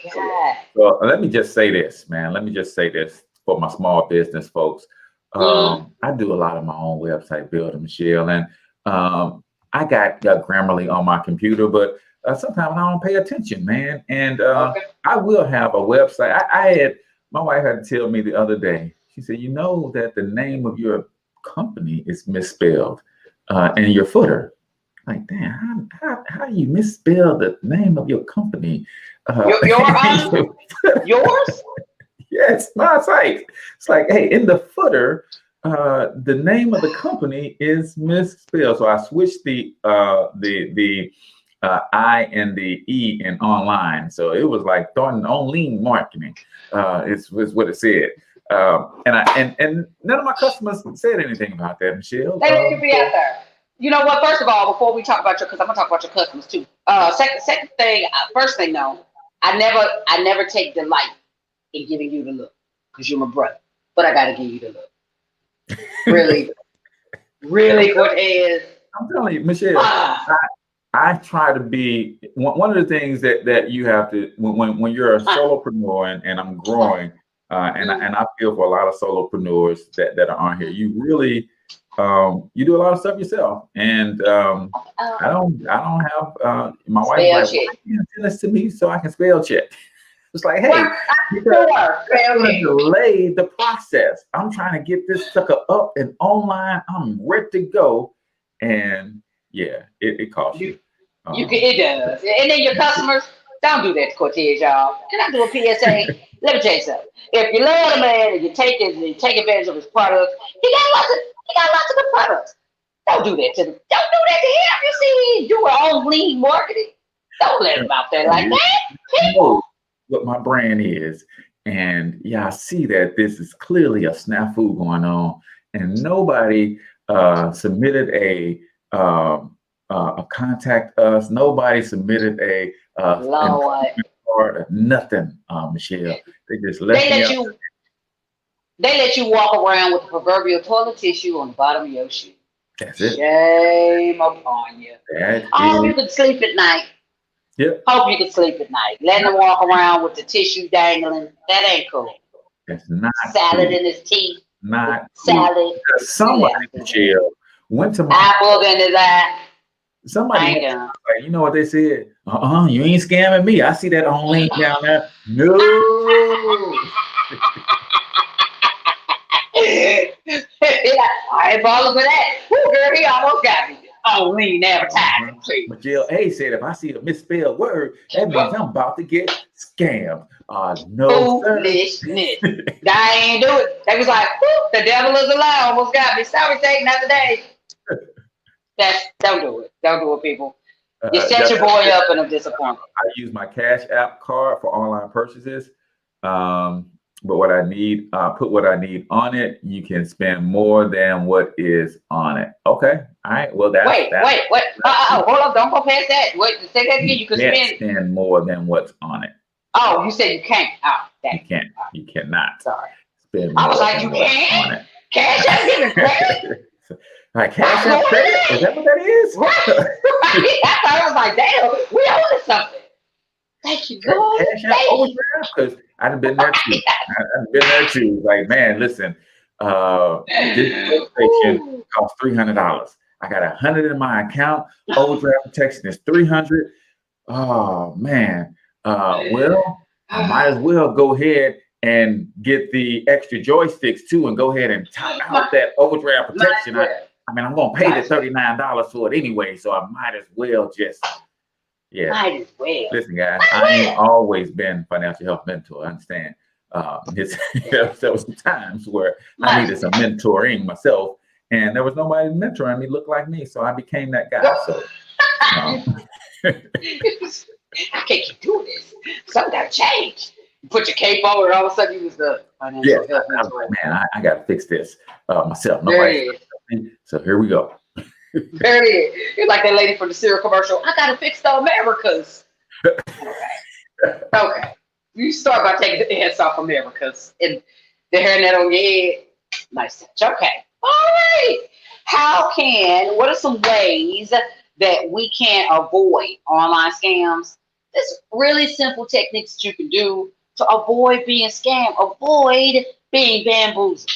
So let me just say this, man. Let me just say this for my small business folks. I do a lot of my own website building, Michelle, and I got Grammarly on my computer, but sometimes I don't pay attention, man. And I will have a website. My wife had to tell me the other day. She said, "You know that the name of your company is misspelled. in your footer. Like, damn, how do you misspell the name of your company? Yours? Yes, no, it's like, hey, in the footer, the name of the company is misspelled. So I switched the I and the E in online. So it was like throwing on lean marketing. Is what it said. And none of my customers said anything about that, Michelle. They could be out there. You know what? First of all, before we talk about because I'm gonna talk about your customers too. Second thing, first thing, no, I never take delight in giving you the look because you're my brother, but I gotta give you the look. Really, Cortez. I'm telling you, Michelle. I try to be one of the things that you have to when you're a solopreneur and I'm growing and I feel for a lot of solopreneurs that are on here. You really you do a lot of stuff yourself, and I don't have my wife's like, why can't you send this to me so I can spell check? It's like, hey, delay the process. I'm trying to get this sucker up and online. I'm ready to go, and yeah, it costs you. It does, and then your customers don't do that to Cortez, y'all. Can I do a PSA? Let me tell you something. If you love the man and you take advantage of his products, he got lots of good products. Don't do that to him. Don't do that to him. You see, do our own lean marketing. Don't let him out there like that. People. What my brand is, and yeah, I see that this is clearly a snafu going on, and nobody submitted a contact us. Nobody submitted a or nothing, Michelle. They just let you. They let you walk around with the proverbial toilet tissue on the bottom of your shoe. That's it. Shame upon you. You could sleep at night. Yep. Hope you can sleep at night. Letting them walk around with the tissue dangling. That ain't cool. It's not salad cool. in his teeth. Not salad. Cool. Somebody, Michelle, went to my apple in his eye. Somebody, you know what they said? You ain't scamming me. I see that on link down there. No. I ain't falling for that. Woo, girl, he almost got me. Oh, lean advertising, please. Michelle A said, if I see a misspelled word, that means I'm about to get scammed. No, foolishness. I ain't do it. They was like, the devil is a lie. Almost got me. Sorry, Satan, not today. Don't do it. Don't do it, people. You set your boy up in a disappointment. I use my Cash App card for online purchases. But what I need, put what I need on it. You can spend more than what is on it. Okay. All right. Well, that's wait. Hold up. Don't go past that. Wait, say that again. You can spend more than what's on it. Oh, you said you can't. You can't. You cannot. Sorry. Spend I was like, you can't. Cash App giving credit. Like Cash App credit? Is that what that is? Right. I was like, damn, we owe something. Thank you, God. Cash App overdraft? Because I've been there too. I've been there too. Like, man, listen, this station costs $300. I got $100 in my account. Overdraft protection is $300. Oh man. Well, I might as well go ahead and get the extra joysticks too, and go ahead and top out that overdraft protection. I mean, I'm gonna pay the $39 for it anyway, so I might as well just. Yeah. Might as well. Listen, guys, I ain't always been financial health mentor. I understand. There was some times where I needed some mentoring myself, and there was nobody mentoring me look like me, so I became that guy. So I can't keep doing this. Something got to change. You put your cape on, and all of a sudden you was the financial health mentor. I was like, man, I got to fix this myself. Nobody. So here we go. There it is. You're like that lady from the cereal commercial. I gotta fix the Americas. Okay. You start by taking the heads off Americas and the hairnet on your head. Nice touch. Okay. All right. What are some ways that we can avoid online scams? There's really simple techniques that you can do to avoid being scammed, avoid being bamboozled.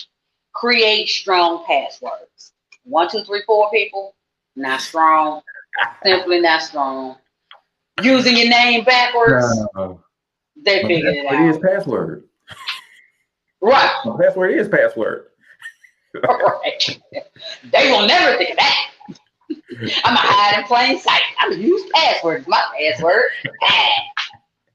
Create strong passwords. 1, 2, 3, 4 people, not strong. Simply not strong. Using your name backwards, they figured it out. It is password. Right. My password is password. Right. They will never think of that. I'm gonna hide in plain sight. I'm gonna use passwords. My password.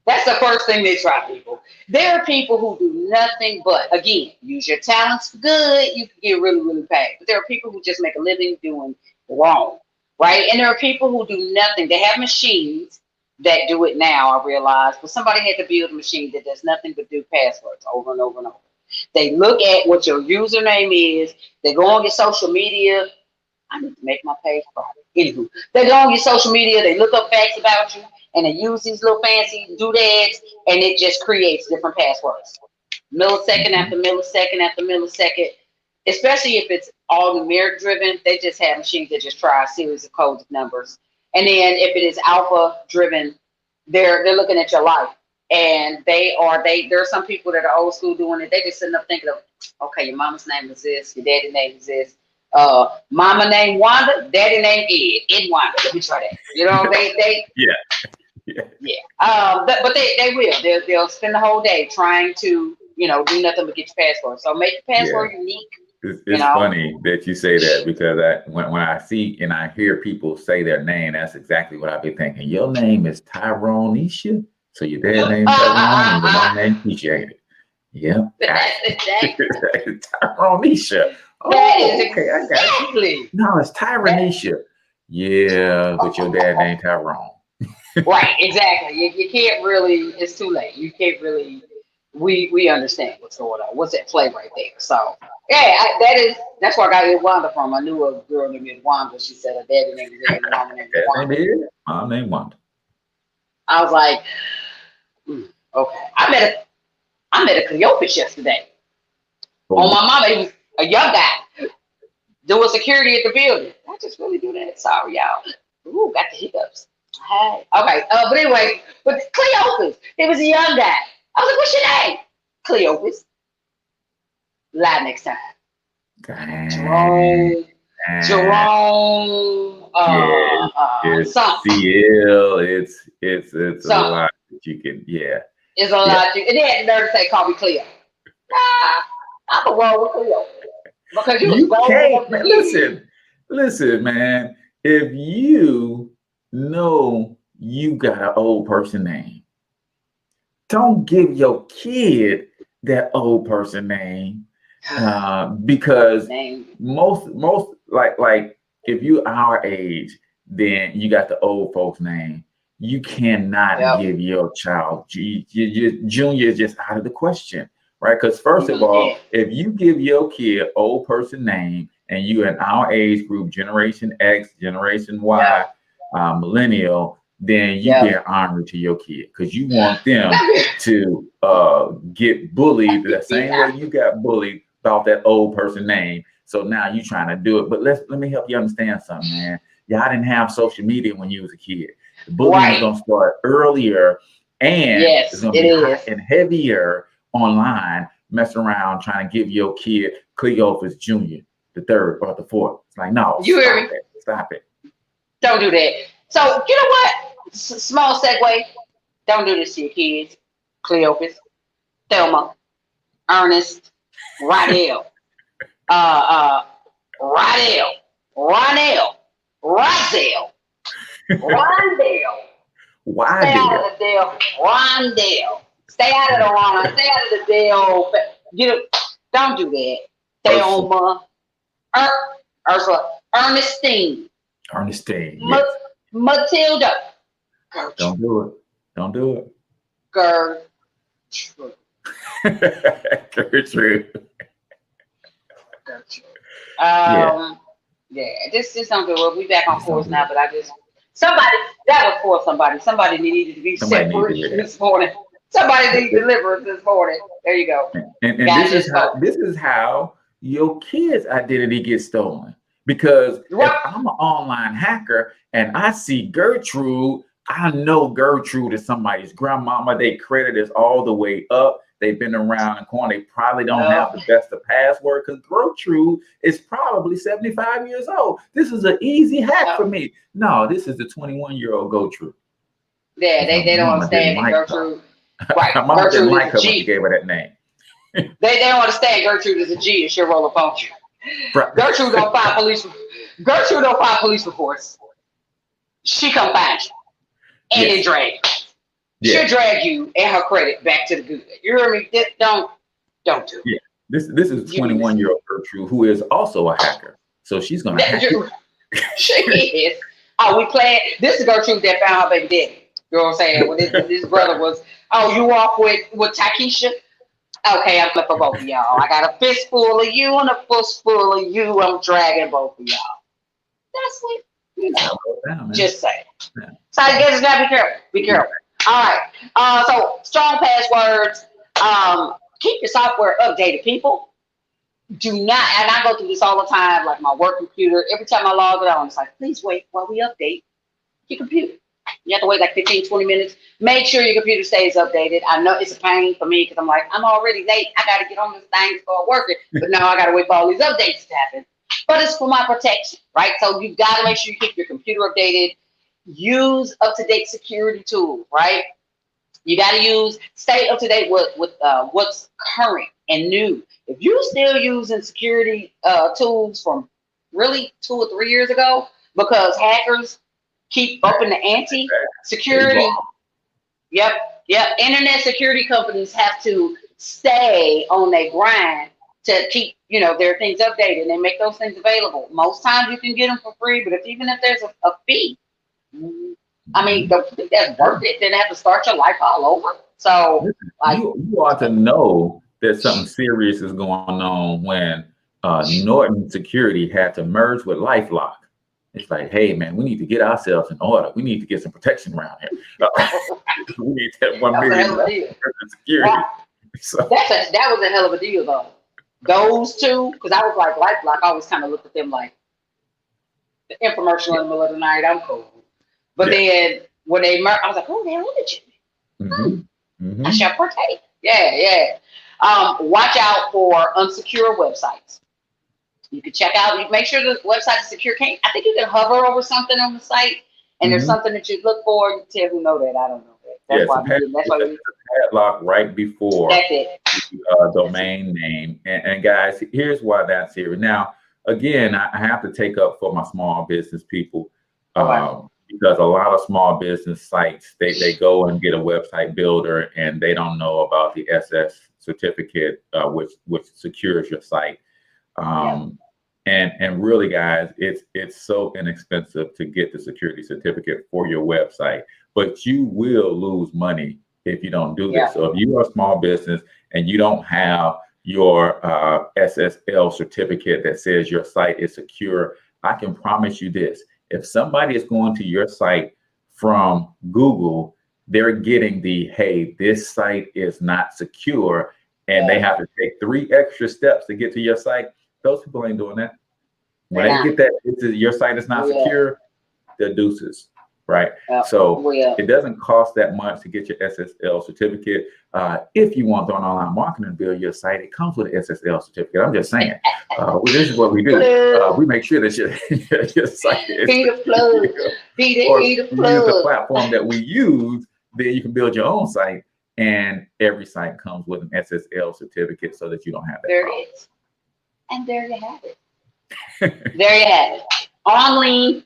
That's the first thing they try, people. There are people who do nothing but, again, use your talents for good. You can get really, really paid. But there are people who just make a living doing wrong, right? And there are people who do nothing. They have machines that do it now, I realize. But somebody had to build a machine that does nothing but do passwords over and over and over. They look at what your username is. They go on your social media. I need to make my page private. Anywho, they go on your social media. They look up facts about you. And they use these little fancy doodads, and it just creates different passwords. Millisecond after millisecond after millisecond, especially if it's all numeric driven, they just have machines that just try a series of codes of numbers. And then if it is alpha driven, they're looking at your life. And there are some people that are old school doing it. They just sitting up thinking of, okay, your mama's name is this, your daddy's name is this. Mama named Wanda, daddy named Ed Wanda. Let me try that. You know, they but they will. They'll spend the whole day trying to, do nothing but get your password. So make your password unique. It's funny that you say that, because when I see and I hear people say their name, that's exactly what I've been thinking. Your name is Tyronisha, so your dad's name is Tyrone and your mom name Keisha, ain't it? Yep. That's exactly. Tyronisha. That is okay, I got exactly. it. No, it's Tyronisha. Yeah, but your dad named Tyrone. Right, exactly. You can't really, it's too late. You can't really, we understand what's going on. What's at play right there. So, yeah, that's where I got Wanda from. I knew a girl named Wanda. She said her daddy named Ed, mama named Wanda. Mom named Wanda. I was like, okay. I met a Cleopas yesterday. On my mama, he was a young guy doing security at the building. I just really do that. Sorry, y'all. Ooh, got the hiccups. Hey. Okay. But anyway, but Cleopas, he was a young guy. I was like, what's your name? Cleopas. Lie next time. Dang. Jerome. It's something. CL. It's a lot that you can. Yeah. It's a lot. And they had the nerve to say, call me Cleo. I'm a roll with Cleo. Because you can't. Listen, man. If you know you got an old person name, don't give your kid that old person name, because most like if you our age, then you got the old folks name. You cannot give your child junior is just out of the question, right? Because first of all, if you give your kid old person name, and you in our age group, Generation X, Generation Y, millennial, then you get honored to your kid, because you want them to get bullied the same way you got bullied about that old person name. So now you trying to do it. But let me help you understand something, man. Y'all didn't have social media when you was a kid. The bullying is going to start earlier, and it's going to be hot and heavier online, messing around trying to give your kid Cleopas Jr., the third or the fourth. It's like, no, stop it. Don't do that. So, you know what? Small segue. Don't do this to your kids. Cleopas, Thelma, Ernest, Rydell, Rydell, Rondell, Rondell. Stay out of the deal. Rondell. Stay out of the Ron. Stay out of the deal. Don't do that. Thelma. Ursula. Ernestine. Yes. Matilda. Gertrude. Don't do it. Gertrude. This don't do it. We back on course now, but that was for somebody. Somebody needed to be set free this morning. Somebody needs deliverance this morning. There you go. And this is how your kid's identity gets stolen. Because if I'm an online hacker and I see Gertrude, I know Gertrude is somebody's grandmama. They credit is all the way up. They've been around the corner. They probably don't have the best of password, because Gertrude is probably 75 years old. This is an easy hack for me. No, this is the 21-year-old Gertrude. Yeah, they don't understand Gertrude. Right, my mom didn't like her when she gave her that name. They don't understand Gertrude is a G and she'll roll up on you. Gertrude don't file police. Gertrude don't file police reports. She come find you and then drag you. She'll drag you and her credit back to the good. You hear me? Don't do it. This is 21-year-old Gertrude who is also a hacker. So she's gonna hack you. She is. Oh, we playing. This is Gertrude that found her baby daddy. You know what I'm saying? When this brother was, you off with Takesha? Okay, I'm flipping for both of y'all. I got a fistful of you and a fistful of you. I'm dragging both of y'all. That's what, just saying. Yeah. So I guess now be careful. Be careful. All right. So strong passwords. Keep your software updated, people. Do not, and I go through this all the time, like my work computer. Every time I log it on, it's like, please wait while we update your computer. You have to wait like 15, 20 minutes. Make sure your computer stays updated. I know it's a pain for me because I'm like, I'm already late. I got to get on this thing to start working. But now I got to wait for all these updates to happen. But it's for my protection, right? So you've got to make sure you keep your computer updated. Use up-to-date security tools, right? You got to stay up to date with what's current and new. If you're still using security tools from really 2 or 3 years ago, because hackers keep upping the ante, security. Yep. Internet security companies have to stay on their grind to keep, their things updated and make those things available. Most times you can get them for free, but even if there's a fee, I mean, that's worth it. Then have to start your life all over. So, you ought to know that something serious is going on when Norton Security had to merge with LifeLock. It's like, hey, man, we need to get ourselves in order. We need to get some protection around here. We need that $1 million security. So. That was a hell of a deal, though. Those two, because I was like, LifeLock, I always kind of looked at them like the infomercial in the middle of the night. I'm cool. But then when they merged, I was like, oh, they're legit. I shall partake. Yeah. Watch out for unsecure websites. You can check out, you make sure the website is secure. I think you can hover over something on the site and there's something that you look for. You tell who know that. I don't know that. That's why you padlock right before the domain name. And guys, here's why that's here. Now, again, I have to take up for my small business people. Because a lot of small business sites, they go and get a website builder and they don't know about the SS certificate, which secures your site. And really, guys, it's so inexpensive to get the security certificate for your website, but you will lose money if you don't do this. So if you are a small business and you don't have your SSL certificate that says your site is secure, I can promise you this. If somebody is going to your site from Google, they're getting hey, this site is not secure, and they have to take 3 extra steps to get to your site. Those people ain't doing that. When they get that, your site is not secure, they're deuces, right? So it doesn't cost that much to get your SSL certificate. If you want to online marketing and build your site, it comes with an SSL certificate. I'm just saying, this is what we do. We make sure that your site is the platform that we use. Then you can build your own site, and every site comes with an SSL certificate so that you don't have that problem. It is. And there you have it. There you have it. On lean.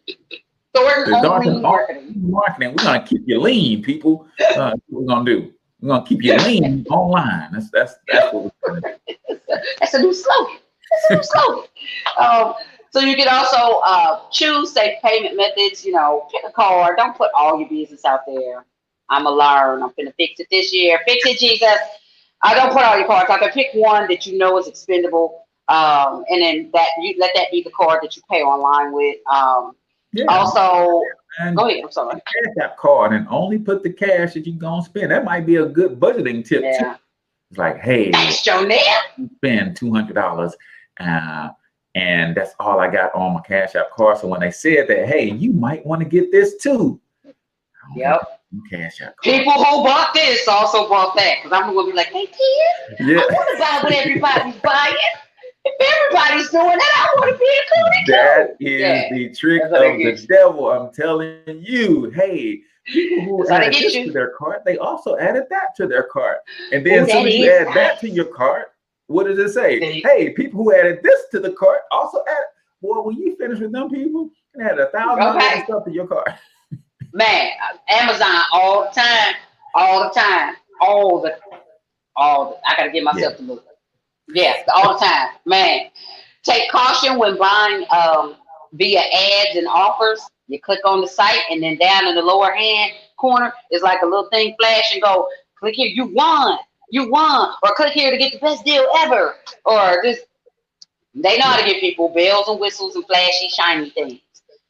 Marketing. We're gonna keep you lean, people. What we're gonna do? We're gonna keep you lean online. That's what we're gonna do. That's a new slogan. So you can also choose safe payment methods. Pick a card. Don't put all your business out there. I'm a learn. I'm gonna fix it this year. Fix it, Jesus. Don't put all your cards out there. Pick one that you know is expendable. And then you let that be the card that you pay online with. Also, go ahead. I'm sorry. Cash App card and only put the cash that you're gonna spend. That might be a good budgeting tip too. It's like, hey, you spend $200, and that's all I got on my Cash App card. So when they said that, hey, you might want to get this too. Cash App card. People who bought this also bought that, because I'm gonna be like, hey, kids, I want to buy what everybody's buying. If everybody's doing that, I want to be included. That is the trick of the devil. I'm telling you. Hey, people who added this to their cart, they also added that to their cart. And then so you add that to your cart, what does it say? Hey, people who added this to the cart also added. boy, when you finish with them people, and had $1,000 stuff in your car. Man, Amazon all the time. I gotta get myself to move. Yes, all the time. Man, take caution when buying via ads and offers. You click on the site, and then down in the lower hand corner is like a little thing flash and go, click here, you won, or click here to get the best deal ever, or just they know how to give people bells and whistles and flashy, shiny things.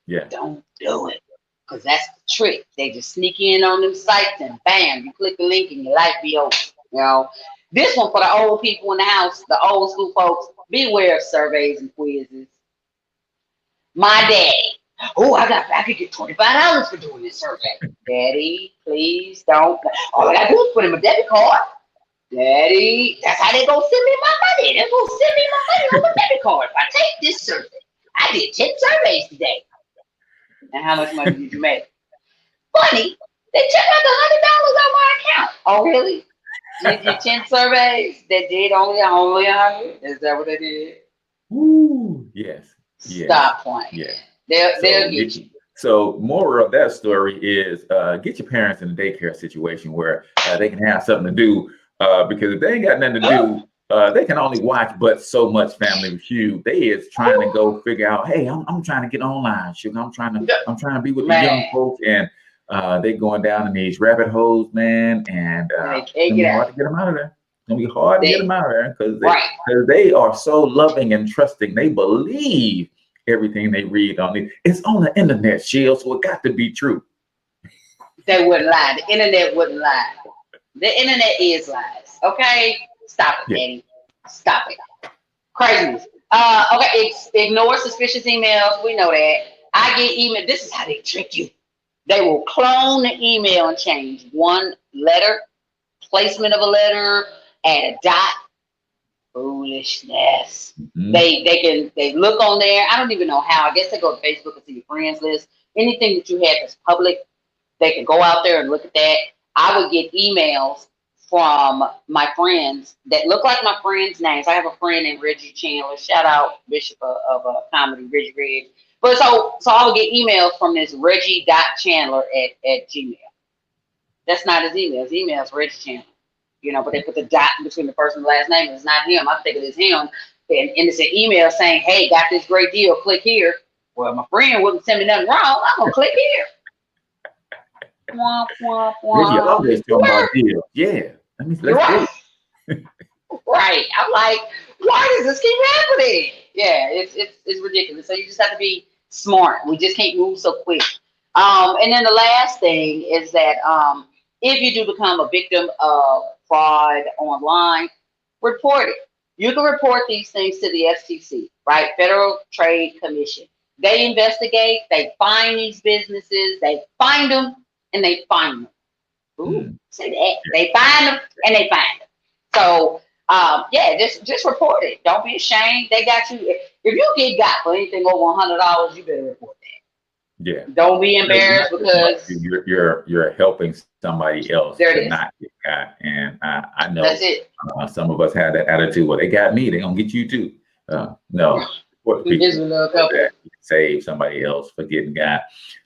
Yeah, don't do it, because that's the trick. They just sneak in on them sites and bam, you click the link and your life be over. You know, this one for the old people in the house, the old school folks. Beware of surveys and quizzes. My daddy. Oh, I could get $25 for doing this survey. Daddy, please don't. All I gotta do is put in my debit card. Daddy, that's how they gonna send me my money. They're gonna send me my money on my debit card if I take this survey. I did 10 surveys today. And how much money did you make? Funny, they took like $100 on my account. Oh, really? You did 10 surveys that did only 100? Is that what they did? Ooh, yes. Stop playing. Yeah. They'll get you. So moral of that story is get your parents in a daycare situation where they can have something to do, because if they ain't got nothing to do, they can only watch but so much Family Feud. They is trying to go figure out, hey, I'm trying to get online, sugar. I'm trying to be with the young folks, and they going down in these rabbit holes, man, and it's gonna be hard to get them out of there. It's gonna be hard to get them out of there because they are so loving and trusting. They believe everything they read on it. It's on the internet, Shield, so it got to be true. They wouldn't lie. The internet wouldn't lie. The internet is lies. Okay? Stop it, Daddy. Stop it. Craziness. Okay, ignore suspicious emails. We know that. I get email. This is how they trick you. They will clone the email and change one letter, placement of a letter, add a dot. Foolishness. Mm-hmm. They look on there. I don't even know how. I guess they go to Facebook and see your friends list. Anything that you have that's public, they can go out there and look at that. I would get emails from my friends that look like my friends' names. I have a friend named Reggie Chandler. Shout out Bishop of comedy, Reggie Reg. But so I would get emails from this Reggie.Chandler at Gmail. That's not his email. His email is Reggie Chandler. You know, but they put the dot between the first and the last name. It's not him. I think it is him. And it's an email saying, hey, got this great deal. Click here. Well, my friend wouldn't send me nothing wrong. I'm going to click here. Womp, womp, womp. You always talking about deals. Yeah. Let's right. Right. I'm like, why does this keep happening? Yeah, it's ridiculous. So you just have to be smart. We just can't move so quick. And then the last thing is that if you do become a victim of fraud online, report it. You can report these things to the FTC, right? Federal Trade Commission. They investigate, they find these businesses, they find them, and they find them. Ooh, say that. They find them and they find them. So, just report it. Don't be ashamed. They got you. If you get got for anything over $100, you better report that. Yeah. Don't be embarrassed because you're helping somebody else to not get got. And I know that's it. Some of us had that attitude. Well, they got me. They're gonna get you too. No. Save somebody else for getting got.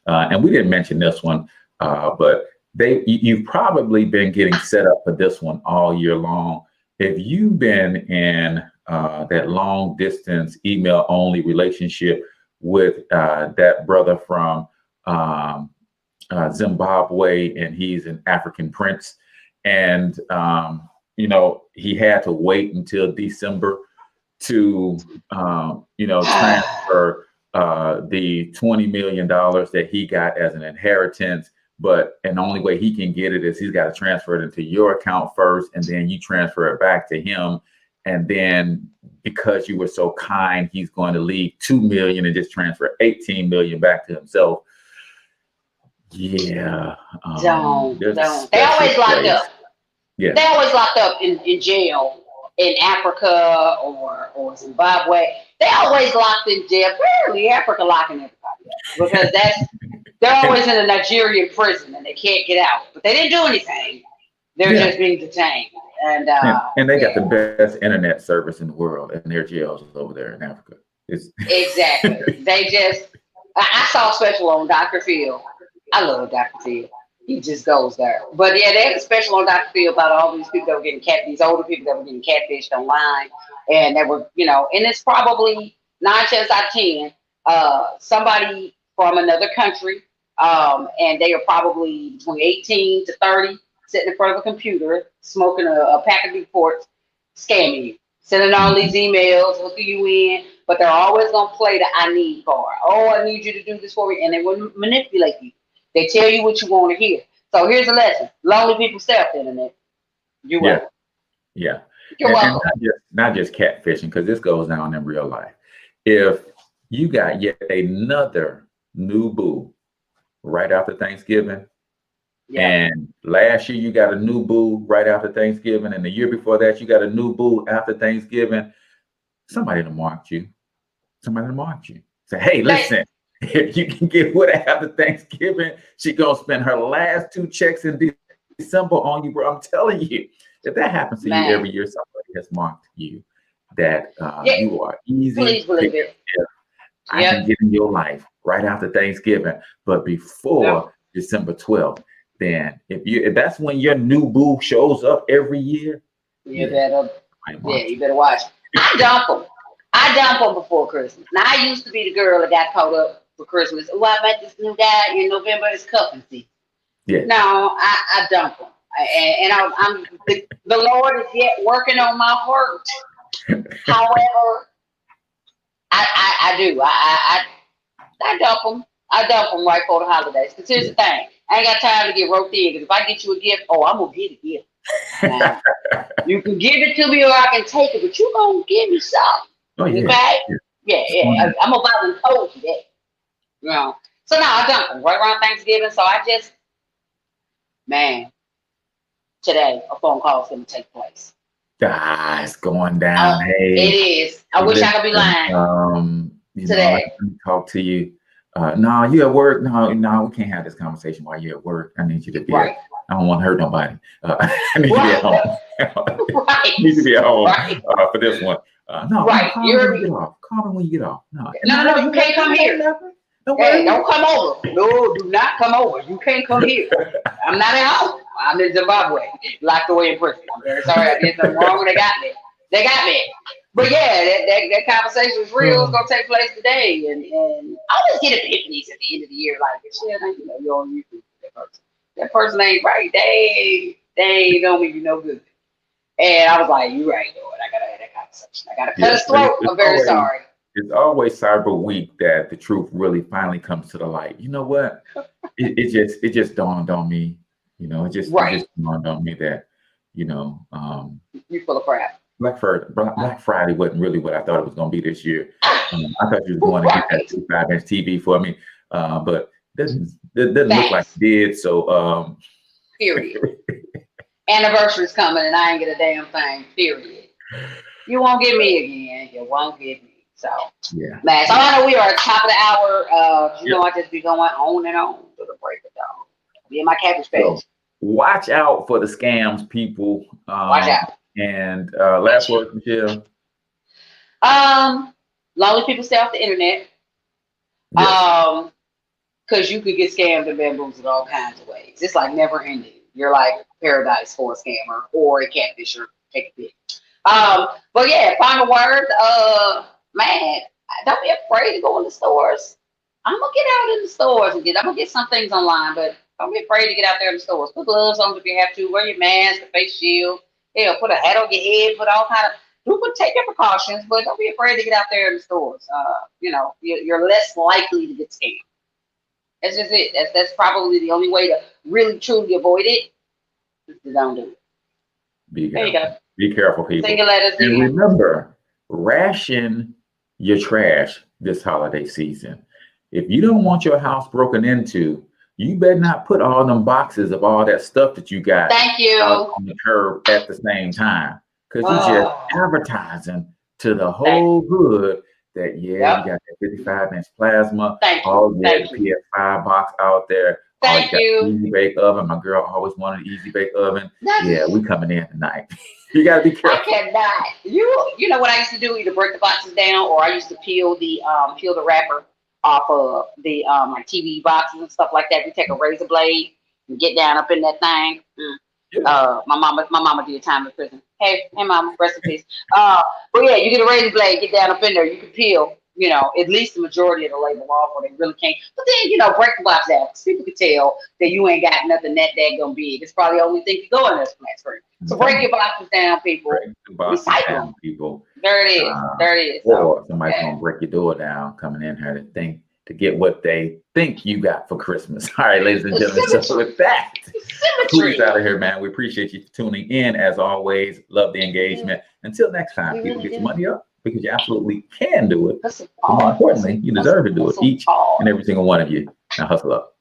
And we didn't mention this one, but you've probably been getting set up for this one all year long. If you've been in that long distance email only relationship with that brother from Zimbabwe, and he's an African prince, and he had to wait until December to transfer the $20 million that he got as an inheritance. And the only way he can get it is he's got to transfer it into your account first, and then you transfer it back to him. And then because you were so kind, he's going to leave $2 million and just transfer $18 million back to himself. Yeah. Don't. They always locked up. Yeah. They always locked up in jail in Africa or Zimbabwe. They always locked in jail. Apparently Africa locking everybody up because they're always in a Nigerian prison and they can't get out. But they didn't do anything. They're just being detained. And they got the best internet service in the world in their jails over there in Africa. It's Exactly. They just. I saw a special on Dr. Phil. I love Dr. Phil. He just goes there. But yeah, they had a special on Dr. Phil about all these people that were getting these older people that were getting catfished online, and that were, and it's probably 9 times out of 10, somebody from another country, and they are probably between 18 to 30, sitting in front of a computer, smoking a pack of Newports, scamming you, sending all these emails, hooking you in, but they're always going to play the I need card. Oh, I need you to do this for me. And they will manipulate you. They tell you what you want to hear. So here's a lesson. Lonely people stay off the internet. You're welcome. Yeah. You're welcome. And not just catfishing, because this goes down in real life. If you got yet another new boo right after Thanksgiving, and last year you got a new boo right after Thanksgiving, and the year before that you got a new boo after Thanksgiving, somebody done marked you. Somebody done marked you. Say, hey, listen, if you can get with her after Thanksgiving, she gonna spend her last 2 checks in December on you, bro. I'm telling you, if that happens to you every year, somebody has marked you that you are easy. Please believe it. I can get in your life right after Thanksgiving, but before December 12th. Then if that's when your new boo shows up every year, you better watch. I dump them before Christmas. Now, I used to be the girl that got caught up for Christmas. Oh, I met this new guy in November. It's cuffing season. Yeah. No, I dump them, and I'm the Lord is yet working on my heart. However, I do. I dump them. I dump them right for the holidays. Because here's the thing. I ain't got time to get roped in. Because if I get you a gift, I'm going to get a gift. Now, you can give it to me or I can take it, but you're going to give me something. Oh, yeah. Okay? Yeah. I'm going to volunteer you that. So now I dump them right around Thanksgiving. So I just, today a phone call is going to take place. It's going down. Hey, it is. I wish I could be lying. Today. I can talk to you. No, you at work. No, we can't have this conversation while you're at work. I need you to be. I don't want to hurt nobody. I need to be at home. I need to be at home for this one. No, call me when you get off. Call me when you get off. No, you can't come here. Don't come over. No, do not come over. You can't come here. I'm not at home. I'm in Zimbabwe, locked away in prison. I'm very sorry I did something wrong. They got me. But yeah, that conversation was real. It's gonna take place today, and I always get epiphanies at the end of the year, like shit. You're on YouTube. That person ain't right. They don't mean you no good. And I was like, you're right, Lord. I gotta have that conversation. I gotta cut his throat. I'm very sorry. It's always Cyber Week that the truth really finally comes to the light. You know what? it just dawned on me. It just dawned on me that you're full of crap. Black Friday wasn't really what I thought it was going to be this year. I thought you was going to get that 25-inch TV for me, but it doesn't look like it did. So, period. Anniversary's coming, and I ain't get a damn thing. Period. You won't get me again. You won't get me. So, yeah. So I know we are at the top of the hour. I just be going on and on to the break of dawn. Be in my cabbage patch. So, watch out for the scams, people. Watch out. And last word, Michelle. Lonely people stay off the internet. Yes. Because you could get scammed and bamboozled all kinds of ways. It's like never ending. You're like paradise for a scammer or a catfisher. Take a pick. But yeah, final word. Don't be afraid to go in the stores. I'm gonna get out in the stores and I'm gonna get some things online, but don't be afraid to get out there in the stores. Put gloves on if you have to. Wear your mask, the face shield. Put a hat on your head. Put all kind of. Take your precautions, but don't be afraid to get out there in the stores. You're less likely to get scammed. That's just it. That's probably the only way to really truly avoid it. Don't do it. There you go. Be careful, people. Single letters. And remember, ration your trash this holiday season. If you don't want your house broken into, you better not put all them boxes of all that stuff that you got out on the curb at the same time. Because you're just advertising to the whole hood that, you got that 55-inch plasma, the PS5 box out there. Thank you. Easy bake oven. My girl always wanted an easy bake oven. That's- Yeah, we coming in tonight. You gotta be I careful. cannot. You know what I used to do? Either break the boxes down, or I used to peel the wrapper off of the like TV boxes and stuff like that. We take a razor blade and get down up in that thing. Yeah. My mama did time in prison. Hey mama, rest in peace. But yeah, you get a razor blade, get down up in there. You can peel, at least the majority of the label off, or they really can't. But then, break the box down. People can tell that you ain't got nothing that daggone big. It's probably the only thing you go in this flat screen. So break your boxes down, people. Break the boxes down, people. There it is. There it is. Or somebody's gonna break your door down coming in here to get what they think you got for Christmas. All right, ladies and gentlemen. So with that, who's out of here, man? We appreciate you for tuning in as always. Love the engagement. Until next time, people, get your money up because you absolutely can do it. But more importantly, you deserve to do it. Each and every single one of you. Now hustle up.